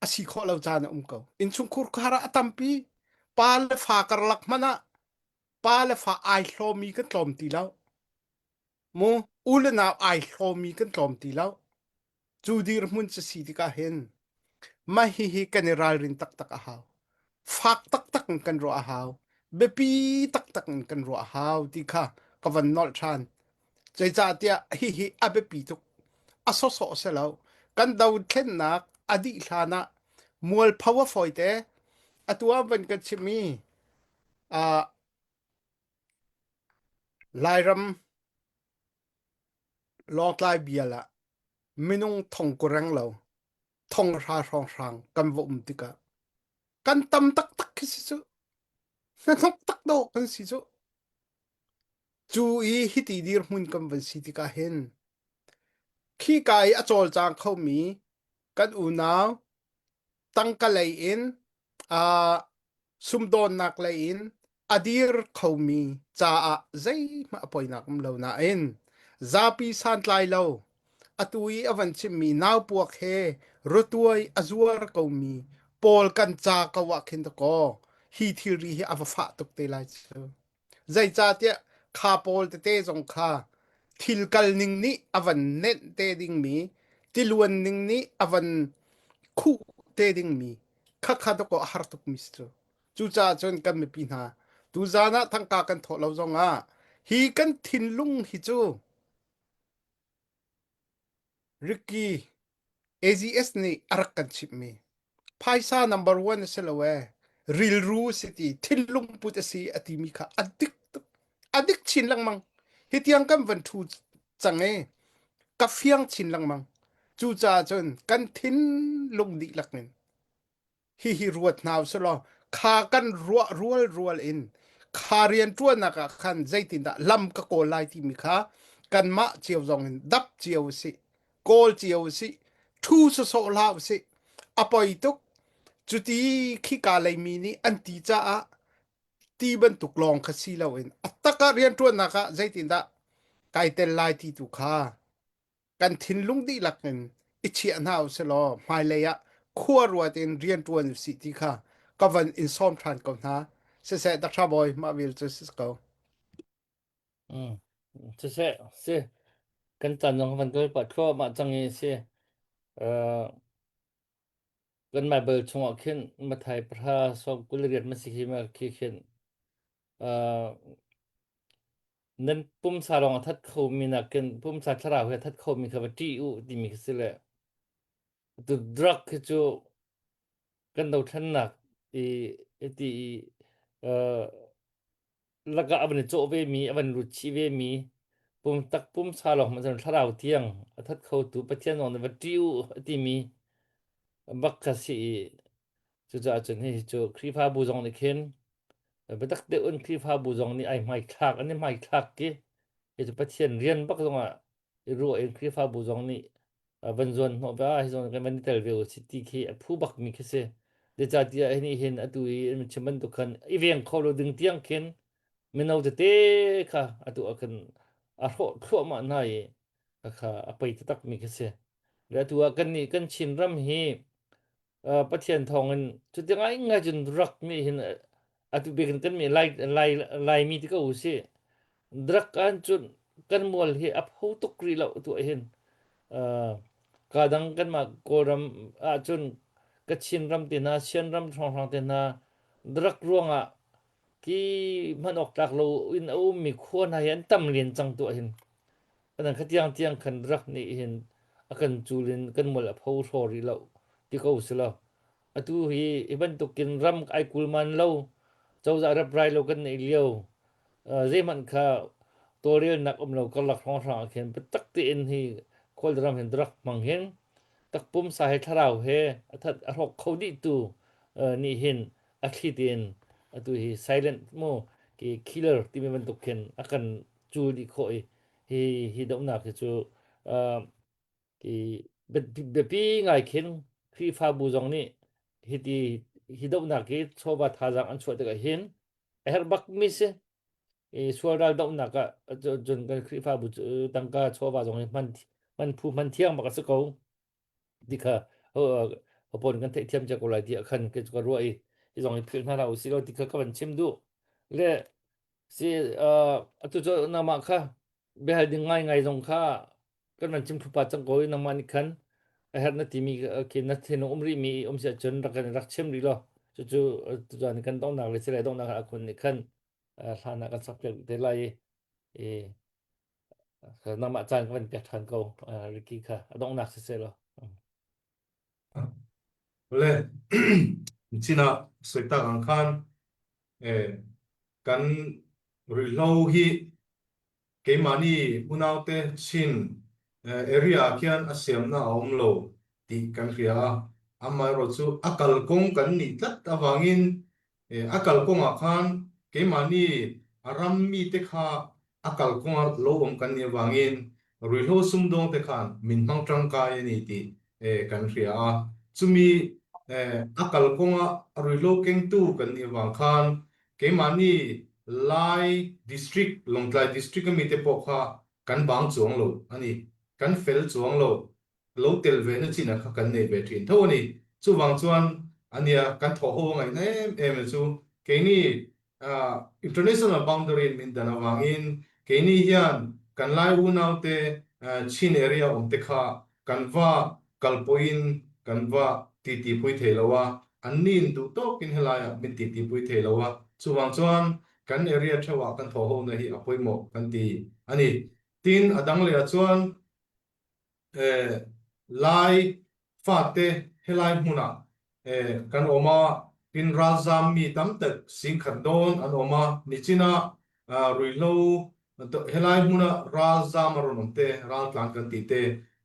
asi kho lo cha na ko in chung khur khara atampi pal fa kar lak mana pal fa ai hlomi kan tlom ti law mo ule naw ai hlomi kan tlom ti law chu dir mun cha si ti ka hen ma hi kan ral rin tak tak a haw fak tak tak kan ro a haw bepi tak tak kan ro a haw ti kha ka van nol than chai cha tia hi abe pi tuk aso so se lo kan dau thlen nak adi hlana mual power foite atua ban kan chimi a lairam lok lai biala minung thong kurang lo thong ra rong rang kan vo tika kan tam tak tak ki su na thok tak do kan si su chu i hiti dir mun kan van si tika hen khi kai a chol chang khau mi kan u naw tang ka lei in a sumdon nak lei in adir khau mi cha a zai ma poi nak lo na in zapi san tlai lo atui avan chim mi naw puak he rotuai azuar ko mi pol kan cha ka wa khin ko hi thil ri hi ava fa tuk te lai chu zai cha tia kha pol te te jong kha thil kal ning ni avan net te ding mi tiluan ning ni avan khu te ding mi kha kha to ko har tuk mi chu chu cha chon kan mi pi na tu zana thang ka kan tho lo zong a hi kan thin lung hi chu Ricky AGS ni arakan chip me paisa number 1 selawe real ru city thilung put asi atimi kha adik chin lang mang hitiang kam van thu change ka fiang chin lang mang chu cha chon kan thin lung di lakmen hi ruat naw selo kha kan rual in kharian tu na ka khan zaitin da lam ka ko lai ti mi kha kan ma chiaw zong in dap chiaw si kol chiaw si thu so la si apoi tuk chuti khi ka lai mi ni anti cha a ti ban tuk long kha si lo in ataka rian tu na ka zaitin da kai tel lai ti tu kha kan thin lung di lakin ichi anau se lo mai le ya khua ruat in rian tuan si ti kha kavan in som than ko na se da tra boy ma vil chu sis ko Thế sẽ kan tan jong van ko pat kho ma changi se kan ma bel chung khin ma thai pra so kulriat ma sikhi ma khi khin nan pum sarong that kho mi na ken pum sa thara he that kho mi kha ti u ti mi sile tu drug chu kan do than nak ti laga aban cho ve mi aban ru chi ve mi pum tak pum sarong ma jan thara tiang that kho tu pathian on va ti u ti mi bak ka si chu cha chen hi chu khri pha bu jong ni khen ba tak de un khri pha bu jong ni ai mai thak ani mai thak ki e chu pathian rian bak jong a ru en khri pha bu jong ni ban zon no ba hi zon ka man tel ve chi ti khi phu bak mi khe se de cha ti ai ni hen atu i chiman tu khan i veng kho lo ding tiang khen min no te kha atu akan a ro ma na i kha apai tak mi khe se le tu akan ni kan chin ram hi pathian thong an chu ti ngai jun rak mi hin atu be kan mi lai mi ti ka u se drak an chun kan mol hi ap ho to kri lo tu hin kadang kan ma koram a chun ka chin ram te na chen ram thong thong te na drak ruanga ki manok tak lo in au mi khon ha yan tam lien chang tu hin kan khatiang tiang khan drak ni hin akan chulin kan mol ap ho ri lo ti ko se lo atu hi iban to kin ram ai kulman lo chau za rap rai lo kan nei liao ze man kha toriel nak lo ka lak thong thong khen tak ti in hi khol ram hen drak mang hen tak pum sa he tharau he athat a rok khodi tu ni hin a khi tin atu hi silent mo ki killer ti me ban to khen akan chu di khoi hi dom na ke chu ki be pi ngai khen khi fa bu jong ni hi ti hi dom na ke choba tha jang an chho de ga hin her bak mi se sual dal dau na ka jon kan khri fa bu tang ka chowa jong man phu man thiang ba ka se ko dikha ho pon kan thei thiam cha ko lai ti khan ke ko roi I jong I phir na la usi lo dikha ka ban chim du le si atu cho na ma kha be hal ding ngai ngai jong kha kan man chim thu pa chang ko na ma ni khan I had na ti mi ke na the no umri mi sia chon ra kan rak chem ri lo chu tu jan kan dong na le se le dong na ka kun ni khan thla na kan sak te lai e na ma chan kan pe than ko riki kha dong na se lo le china soita ang khan kan ri lo hi ke mani unaute chin area kian asiam na om lo ti kan ria amai ro chu akal kong kan ni tlat awangin akal kong a khan ke mani aram mi te kha akal kong lo om kan ni awangin ri lo sum dong te khan min hang tang ka ni ti kan ria chumi akal kong a ri lo keng tu kan ni awang khan ke mani lai district longlai district mi te po kha kan bang chuang lo ani kan fel chuang lo lo tel ve na china kha kan nei ve thin tho ni chu wang chuan ania kan tho ho ngai ne em chu ke ni international boundary min dana wangin ke ni hian kan lai u nau te chin area om te kha kan va kalpoin kan va ti ti pui theilowa an nin tu to kin helaya min ti ti pui theilowa chu wang chuan kan area thawa kan tho ho na hi apoi mo kan ti ani tin adang le chuan lai fa te helai huna kan oma tin razam mi tam tak sing khat don an oma nichina ruilo helai huna razam aron te ral tlan kan ti te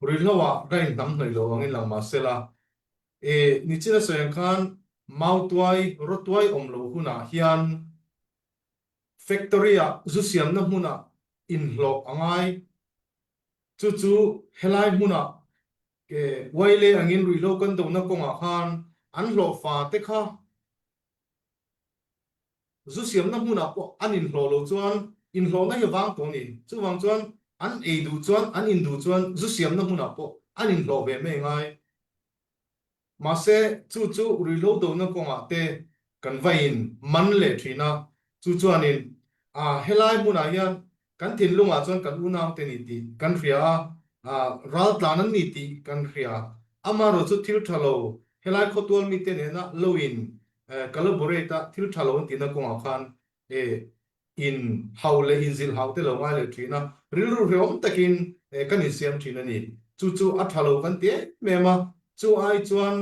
ruilo wa rain tam noi lo angin lang ma sela nichina soyang khan mautuai rotuai omlo huna hian factory a zusiam na huna in hlok angai chu helai huna ke waile angin ruilo kan do na konga khan an hlo fa te kha zusiam na huna po an in hlo lo chuan in hlo na hi wang to ni chu wang chuan an e du chuan an in du chuan zusiam na huna po an in hlo ve me ngai ma se chu ruilo do na konga te kan vain man le thina chu chuanin helai huna hian kan thin lunga chuan kan unau te ni ti kan ria ral tlanan ni ti kan ria amaro chu thil thalo helai khotol mi te ne na loin collaborate thil thalo ti na konga khan in haule in zil haute lo ngai le thina ril ru reom takin kan in siam thina ni chu a thalo kan te mema chu ai chuan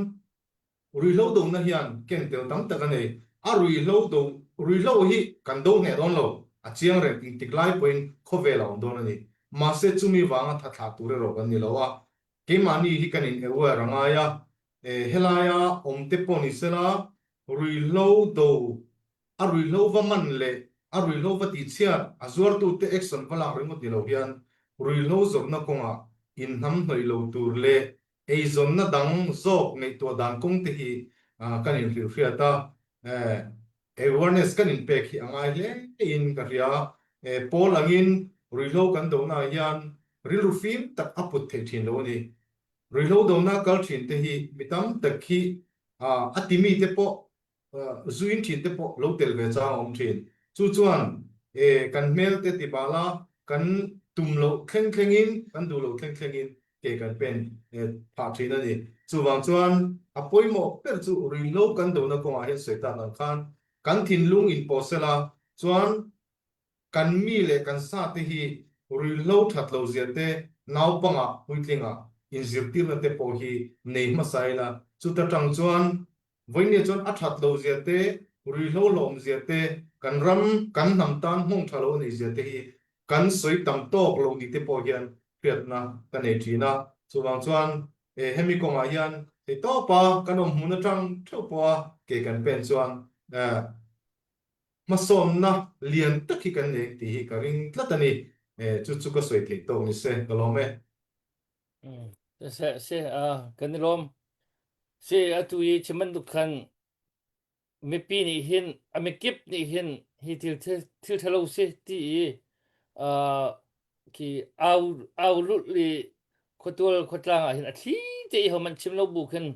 ruilo do na hian ken tel tam takane a ruilo hi kan do ne don lo a chiang re ti tiklai point khovela on don ani ma se chumi wanga tha ture ro kan ni lowa ke mani hi kan in ewa rangaya helaya om te poni sela ruilo do a ruilo va man le a ruilo va ti chia azur tu te action pala ringo ti lo hian ruilo zor na konga in nam hnoi lo tur le ei zon na dang zok nei to dan kong te hi kan in ria ta awareness kan in pek hi angai le in ka ria pol angin ruilo kan do na hian ril fim tak aput the thin lo ni ruilo do na kal thin te hi mitam tak hi atimi te po zuin thin te po lo tel ve cha om thin chu chuan kan mel te ti bala kan tum lo thleng in kan du lo thleng in ke kan pen pha thin ani chu wang chuan apoi mo per chu ruilo kan do na ko a he se ta nan khan kan thin lung in posela chuan kan mi le kan sa te hi ruilo that lo zia te nau panga huitlinga in zirtir na te po hi nei ma saila chu ta tang chuan voine chuan a that lo zia te ruilo lom zia te kan ram kan nam tan hong thalo nei zia te hi kan soi tam tok lo ni te po hian piatna kan nei thina chu wang chuan hemi konga hian te to pa kanom huna tang tho pa ke kan pen chuan ma som na lian takhi kan ne ti hi ka ring tlatani chu ka soi thei to ni se kalome se kan rom se atui chiman dukhan mi pi ni hin ami kip ni hin hi til thalo se ti ki au lut li khotol khotlang a hin a thi te ho man chim lo bu khen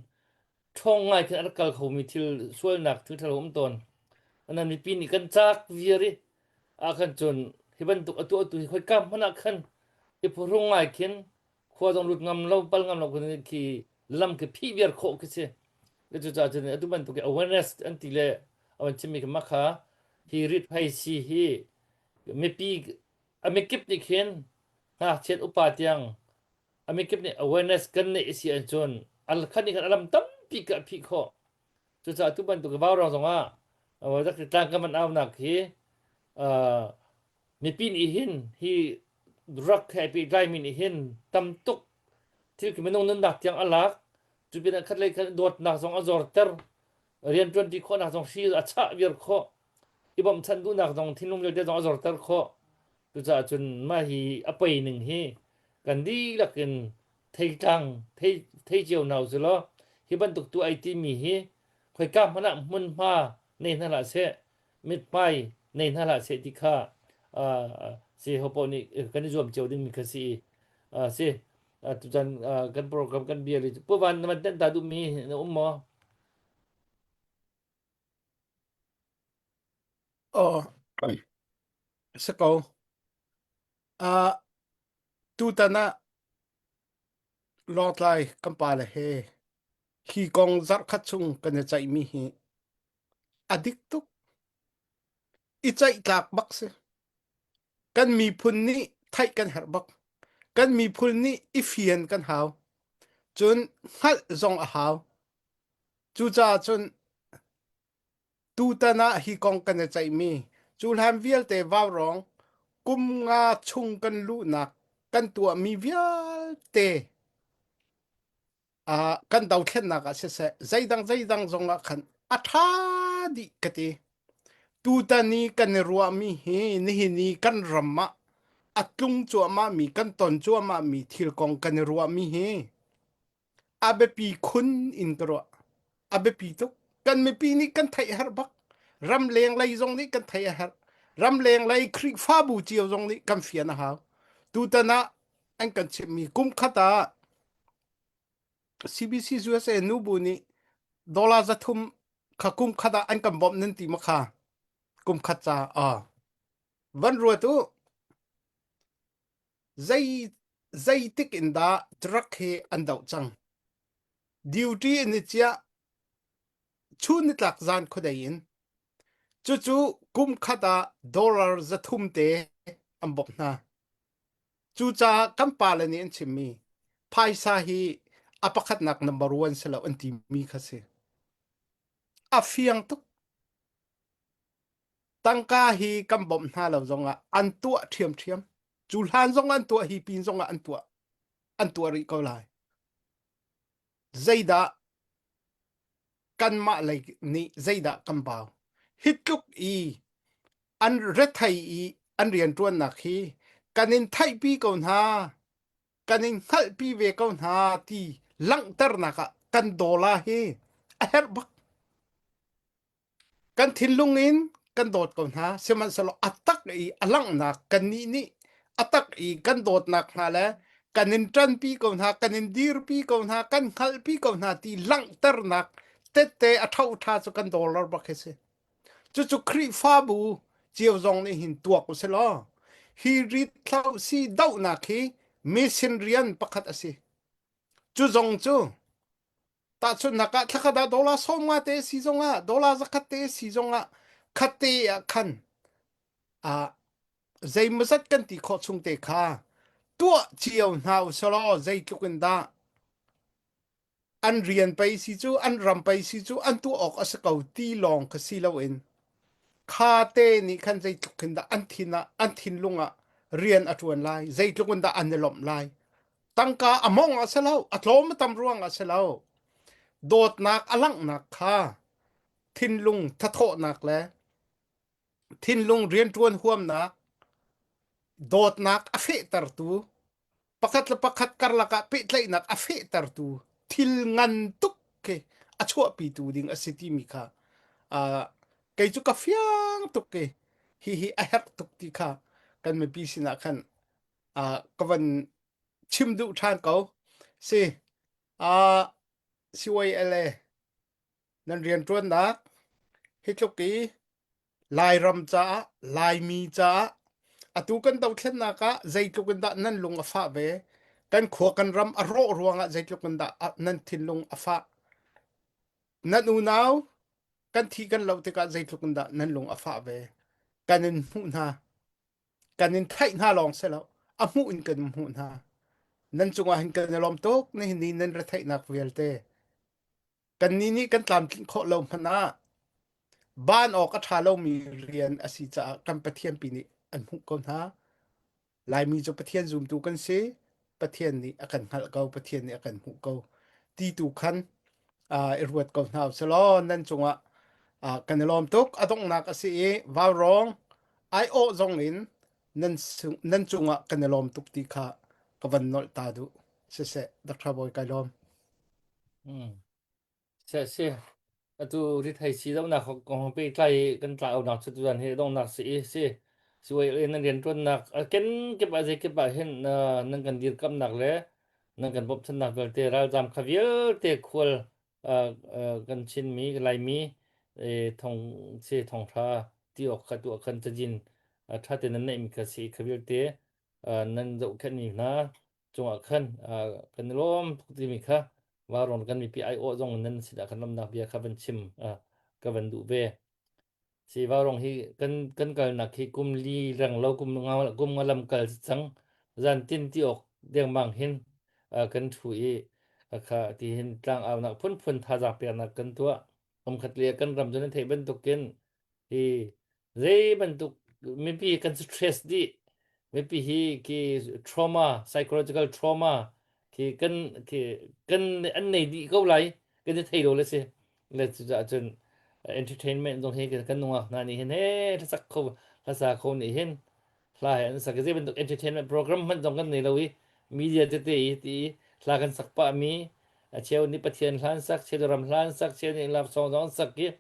thong ngai khen arkal kho mi til sual nak til thalo um ton anan mi pi ni kan chak viari a khan chon hi ban tuk atu atu khoi kam hana khan hi phurung ngai khen khwa dong lut ngam lo pal ngam lo khen ki lam ke phi viar kho ke se le chu cha chen atu ban tuk awareness an ti le awan chimi ka makha hi rit phai si hi me pi a me kip ni khen ha chen upa tiang a me kip ni awareness kan ne isi an chon al khan ni kan alam tam pi ka phi kho chu cha tu ban tuk ba ro zonga awa jak tang ka man aw nak hi mi pin i hin hi rak happy dai min i hin tam tuk thil ki menung nan dak tiang alak chu bin khat lai khat dot nak zong azor ter rian 20 kho nak zong shi a cha vir kho ibam chan du nak zong thinung le de zong azor ter kho tu cha chun ma hi apai ning hi kan di lakin thei tang thei chiao nau zelo hi ban tuk tu it mi hi khoi kam hana mun ma nei na la se mit pai nei na la se ti kha se hopo ni kan zoom chiao ding mi khasi se tu chan kan program kan bia li pu van man ten ta du mi na mo oh sẽ có tu ta na lọt lại cầm pa là he khi con giặc khát chung cần chạy mi hi adik tuk i chạy lạc bắc se kan mi phun ni thay kan har bắc kan mi phun ni i phiền kan hào chun hal zong a hào chu cha chun tu ta na hi con cần chạy mi chu lam vial te vào rong kum nga chung kan lu nak kan tua mi vial te kan dau khen nak a se zai dang zong a khan a tha di kati tu ta ni kan ruwa mi hi ni hi ni kan ramma atlung chu ma mi kan ton chu ma mi thil kong kan ruwa mi hi abe pi khun in kro abe pi to kan me pi ni kan thai har bak ram leng lai zong ni kan thai har ram leng lai khri fa bu chiao zong ni kan fian ha tu ta na an kan che mi kum khata CBC USA nu bu ni dola za thum khakum khada an kan bom nan ti ma kha kum khacha van ro tu zai tik in da truck he an dau chang duty ni chia chu ni tlak zan khodai in chu chu kum khada dollar za thum te am bok na chu cha kam pa la ni an chimi phaisa hi apakhat nak number 1 selo anti mi khase afiang tuk tangka hi kam bom na lo zonga an tua thiam chulhan zong an tua hi pin zong an tua ri ko lai zaida kan ma lai ni zaida kam baw hitluk i an rethai i an rian tuan na khi kanin thai pi ko na kanin khal pi ve ko na ti lang tar na ka kan dola hi a her bak kan thinlung in kan dot ko na seman salo atak i alang na kan ni atak i kan dot nak na la kanin tran pi ko na kanin dir pi ko na kan khal pi ko na ti lang tar nak te a thau tha chu kan dollar ba khese chu khri fa bu chiao zong ni hin tuak ko se lo hi ri thau si dau na khi mission rian pakhat ase chu zong chu ta chu naka thakada dola somma te si zonga dola zakat te si zonga khate a khan a zai mazat kan ti kho chung te kha tua chiao nau solo zai tukin da an rian pai si chu an ram pai si chu an tu ok as kau ti long ka si lo in kha te ni khan zai tukin da an thin lunga rian atuan lai zai tukin da an lom lai tangka among asalo atlom tam ruang asalo dot nak alang nak kha thin lung thatho nak le thin lung rian tuan huam nak dot nak afe tar tu pakhat la pakhat karla ka pe tlai nak afe tar tu thil ngan tuk ke achua pi tu ding asiti mi kha kai chu ka fiang tuk ke hi a hek tuk ti kha kan me pi sina khan kawan chim du than ko si a siwai ele nan rian tuan dak hi tluki lai ram cha lai mi cha atu kan dau thlen na ka zai tlukin da nan lung afa ve kan kho kan ram a ro ruanga zai tlukin da nan thin lung afa nan u naw kan thi kan lo te ka zai tlukin da nan lung afa ve kanin mu na kanin thai na long se lo a mu in kan mu na nan chunga hin kan lom tok ni ni nan ra thai nak velte kan ni kan tlam kho lo phana ban ok ka thalo mi rian asi cha kan pathian pi ni an mu ko na lai mi cho pathian zum tu kan se pathian ni akan hal ko pathian ni akan mu ko ti tu khan irwat ko na selo nan chunga kan lom tok adong nak asi e wa rong ai o zong in nan chunga kan lom tuk ti kha kawan nol ta du se dakra boy ka lom se tu ri thai si dong na ko pe tai kan tla au na chu tu dan he dong na se suai le nan rian tuan nak ken ke ba je ke ba hen nan kan dir kam nak le nan kan bob than nak vel te ra jam khavier te khol kan chin mi lai mi thong se thong tha ti ok kha tu khan cha jin tha te nan nei mi ka si khavier te nan dau khan mi na chung khan kan lom ti mi khaว่ารอนกันมีปีไอโอจงนั้นสิดาขนมนักเบียร์ขับเป็นชิมกับเป็นดูเบสิว่ารองที่กันกันนักที่กุมลีรังเรากุมงากุมงาลำกันสังจันตินที่ออกเดียงบางเห็นกันถุยค่ะที่เห็นกลางเอานักพ้นท่าจากเปียนักกันตัวผมขัดเลียกันรำจนเทบันตุกินที่เร่บันตุมีปีกันสตรสดีมีปีที่ trauma psychological trauma thì cân anh này đi câu lại cái thứ thay đồ là dạ chân entertainment trong thế cái cân đúng không này hiện hết sắc khâu là sao khâu này hiện là hiện sắc cái gì bên tục entertainment program mình trong cái này đâu ý media thì là cái sắc pa mi treo ni bắt hiện lan sắc treo ram lan sắc treo ni làm song song sắc kia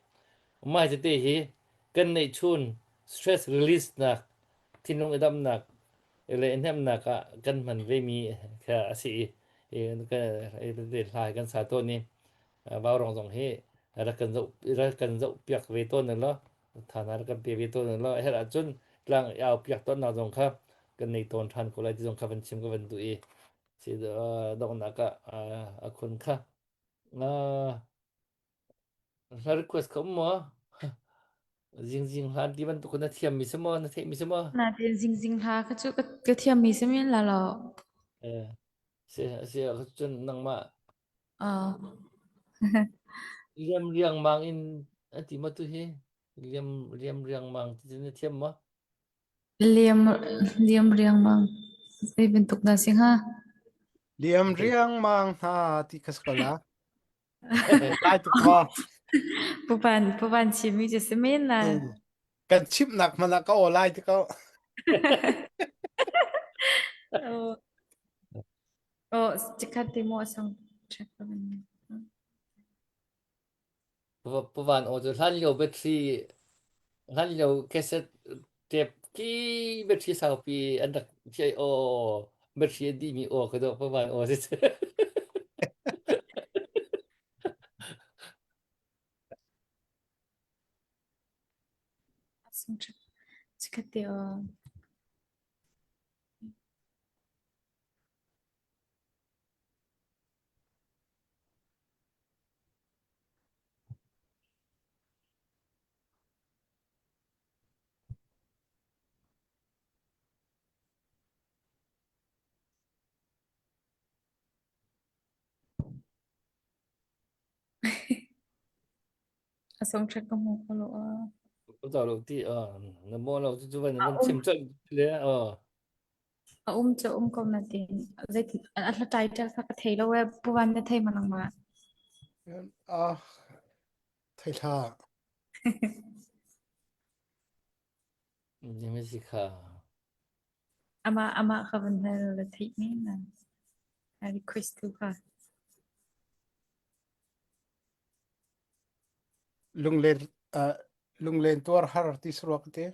mai thì cân này chun stress release nè thì nó cái đâm nèเลยอันนั้นนะก็กันมันไม่มีแค่สิก็เด็ดลายกันสาตัวนี้ว่ารองสองให้รักกันจะเปียกเวตัวนึงแล้วฐานะกันเปียกเวตัวนึงแล้วให้ละจนกลางเอาเปียกต้นนาตรงครับกันในตอนทันก็เลยที่ตรงครับเป็นชิมก็เป็นตัวเองสิดอกนักคนค่ะแล้ว request เขาหมอจริงๆร้านที่มันตุกนาเทียมมีสมอนาเทมีสมอ นาเดียนจริงๆค่ะก็จะก็เทียมมีใช่ไหมล่ะเราเออเสียจนนังมา เออ liam mang in ati ma tu he liam mang ti ne thiam ma เลียมเลียมเรียงบางไปเป็นตุกนาสิงค่ะ liam riang mang ha ti kaskola lai tu ko ผู้พันชิมิจะเสมินนะ kan chip nak mana ka o lai ti ko โอ้โอ้จะคัดติโมสังเช็คกัน pavan o jo han yo betri han yo keset tep ki betri sau pi andak chei o betri di mi o ko do pavan o se สังเช็คจะคัดติโอ สังเช็คกับหมูกะโหลก ko to lo ti na mo lo ju van man chim chon le จะก็มาตินจะอัตราใจจะสักเทยแล้วเว็บผู้วันจะเทยมันออกมา thai thaยังไม่สิค่ะ อามาค่ะวันนี้เราเทยนี่นะรีเควสต์ค่ะ lung len lung len tuar har ti sruak te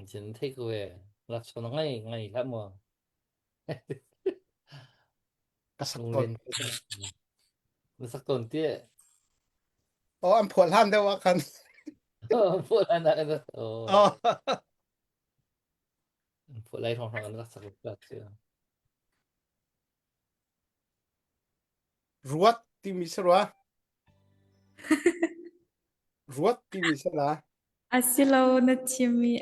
Chính thích về là cho nó ngay ngay lắm mà kasak nung ton lên nó sắc tồn tía o am phol han dewa kan phụ lại là nó ồ o phụ lại thong thong nó sắc rất chứ ruat ti mi serwa ruat ti mi sala Asilo na chimi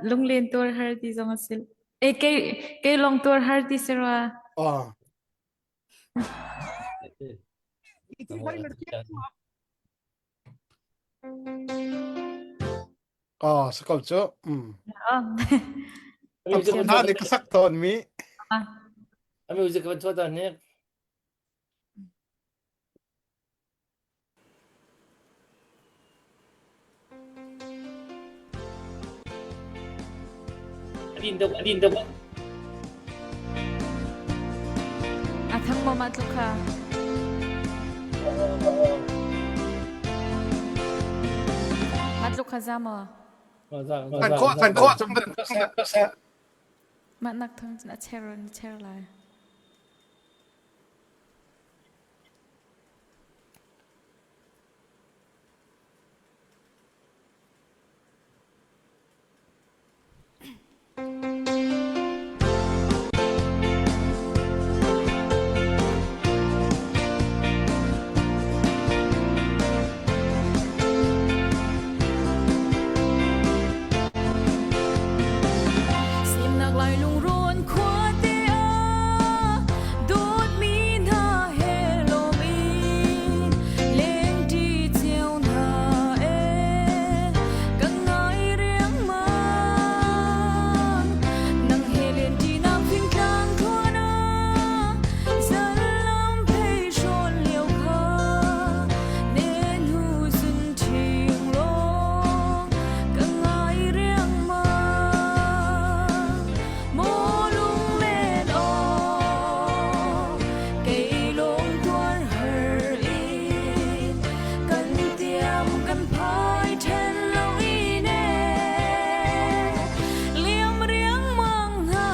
lung len tor har ti zong asil. Kay long tor har ti serwa. o nó mua là chắc o sakol chu Oh. am phol han ni kasak ton mi Ami uzik kan chua tan ne adin đâu Athang mo matluka. Matluka zamo. fan ko chung ben sa Mat nak thang na cher lai. Sim nak lai lung ron khwa te a. Dot mi na he lo mi. Leng ti chiao na e. Kang ngai riang ma. Nang he len ti na phing kang khwa na. Zan lam pei shon liu kha. Nen hu sun ting long. Kang ngai riang ma. Mô lung lên o. Cây lông tuan hờ in. Cần tiêm cần phai trên lâu y nè. Liêm riêng mang hà.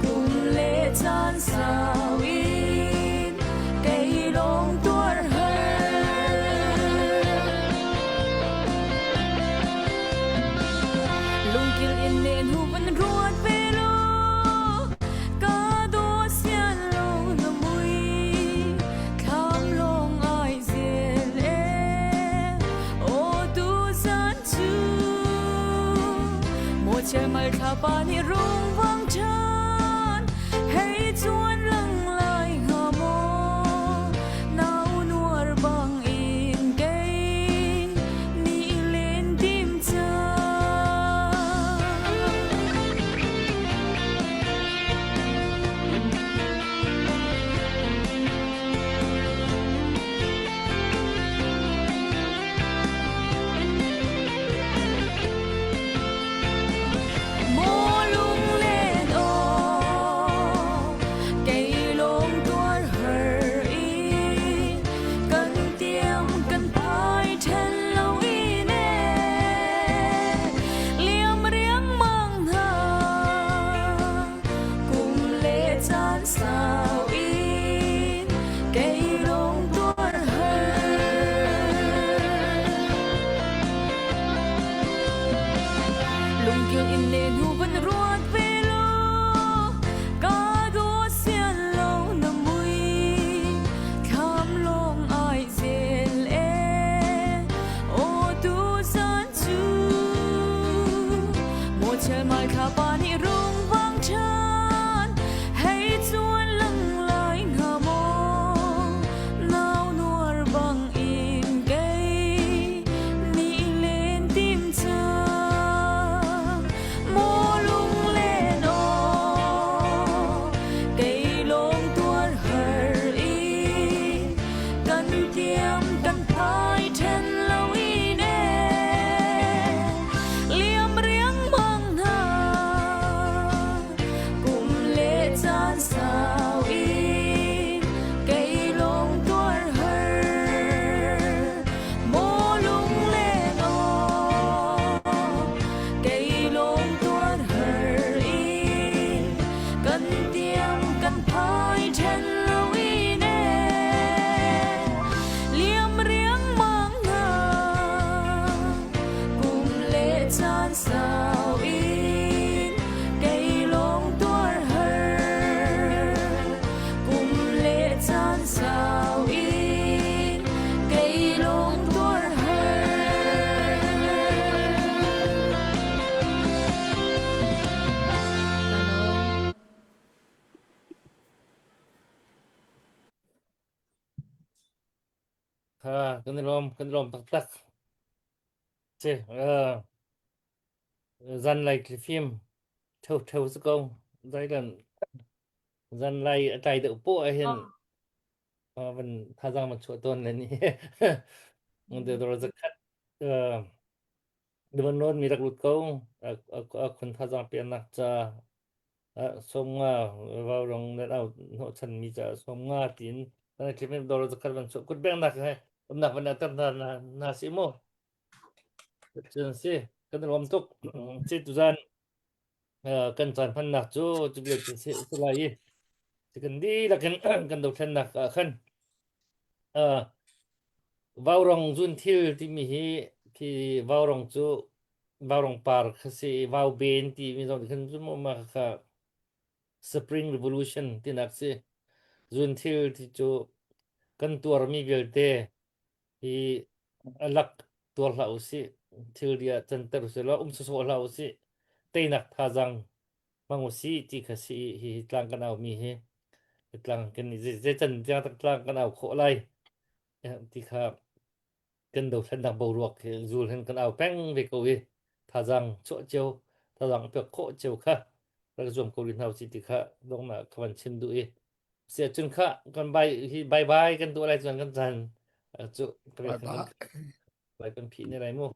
Cùng lệ chan sao in. Cây lông tuan hờ. Lung kil in nen hu van ruat ve lo. Ka do sian lo na mui. Kham long ai zel e. O tu san chu. Mo chel mal kha pa ni rung vang chan. Hey chuan lang lai nga mo. Nau nuar bang in kay. Ni len dim cha. Mô lung lên o. kan rom tak tak che zan lai cái phim thâu thâu sức công đây là zan lai tại đậu bộ ấy hiện mình tha rằng một chỗ tuần này để rồi giật cắt đừng nôn mi đặc lụt côngคนtha rằng tiền nạc cha sông vào rong để ao hộ chân mi cha sông tin cái phim em rồi giật cắt mình chỗ cút beng nạc hay nạc mình tâm na sĩ mô chân sĩ cái rom tuk sĩ tu zan cần chọn phân nạc chỗ chụp được sĩ lại chỉ cần đi là cần cần đầu thân nạc khăn vào rong zun thil thì mi hi thì vào rong chu vào rong park si vào bên thì mi rong kan chu ma kha spring revolution thì nak si zun thil thì chu kan tuar mi vel te thì alak tuar lau si thil dia center se lo so lau si te nak tha jang mang si ti kha si hi tlang kan au mi hi tlang kan je chen ja tlang kan au kho lai thì kha cần đầu thân đặc bầu ruột thì dù thân cần áo beng về cầu ấy thà rằng chỗ chiều thà rằng việc khổ chiều khác là dùng cầu điện nào chỉ thì khác đó là các bạn chân đuổi sẽ chân khác còn bay thì bay bay cần đuổi lại dần cần dần chỗ các bye việc cần bye bay cần phí này này mua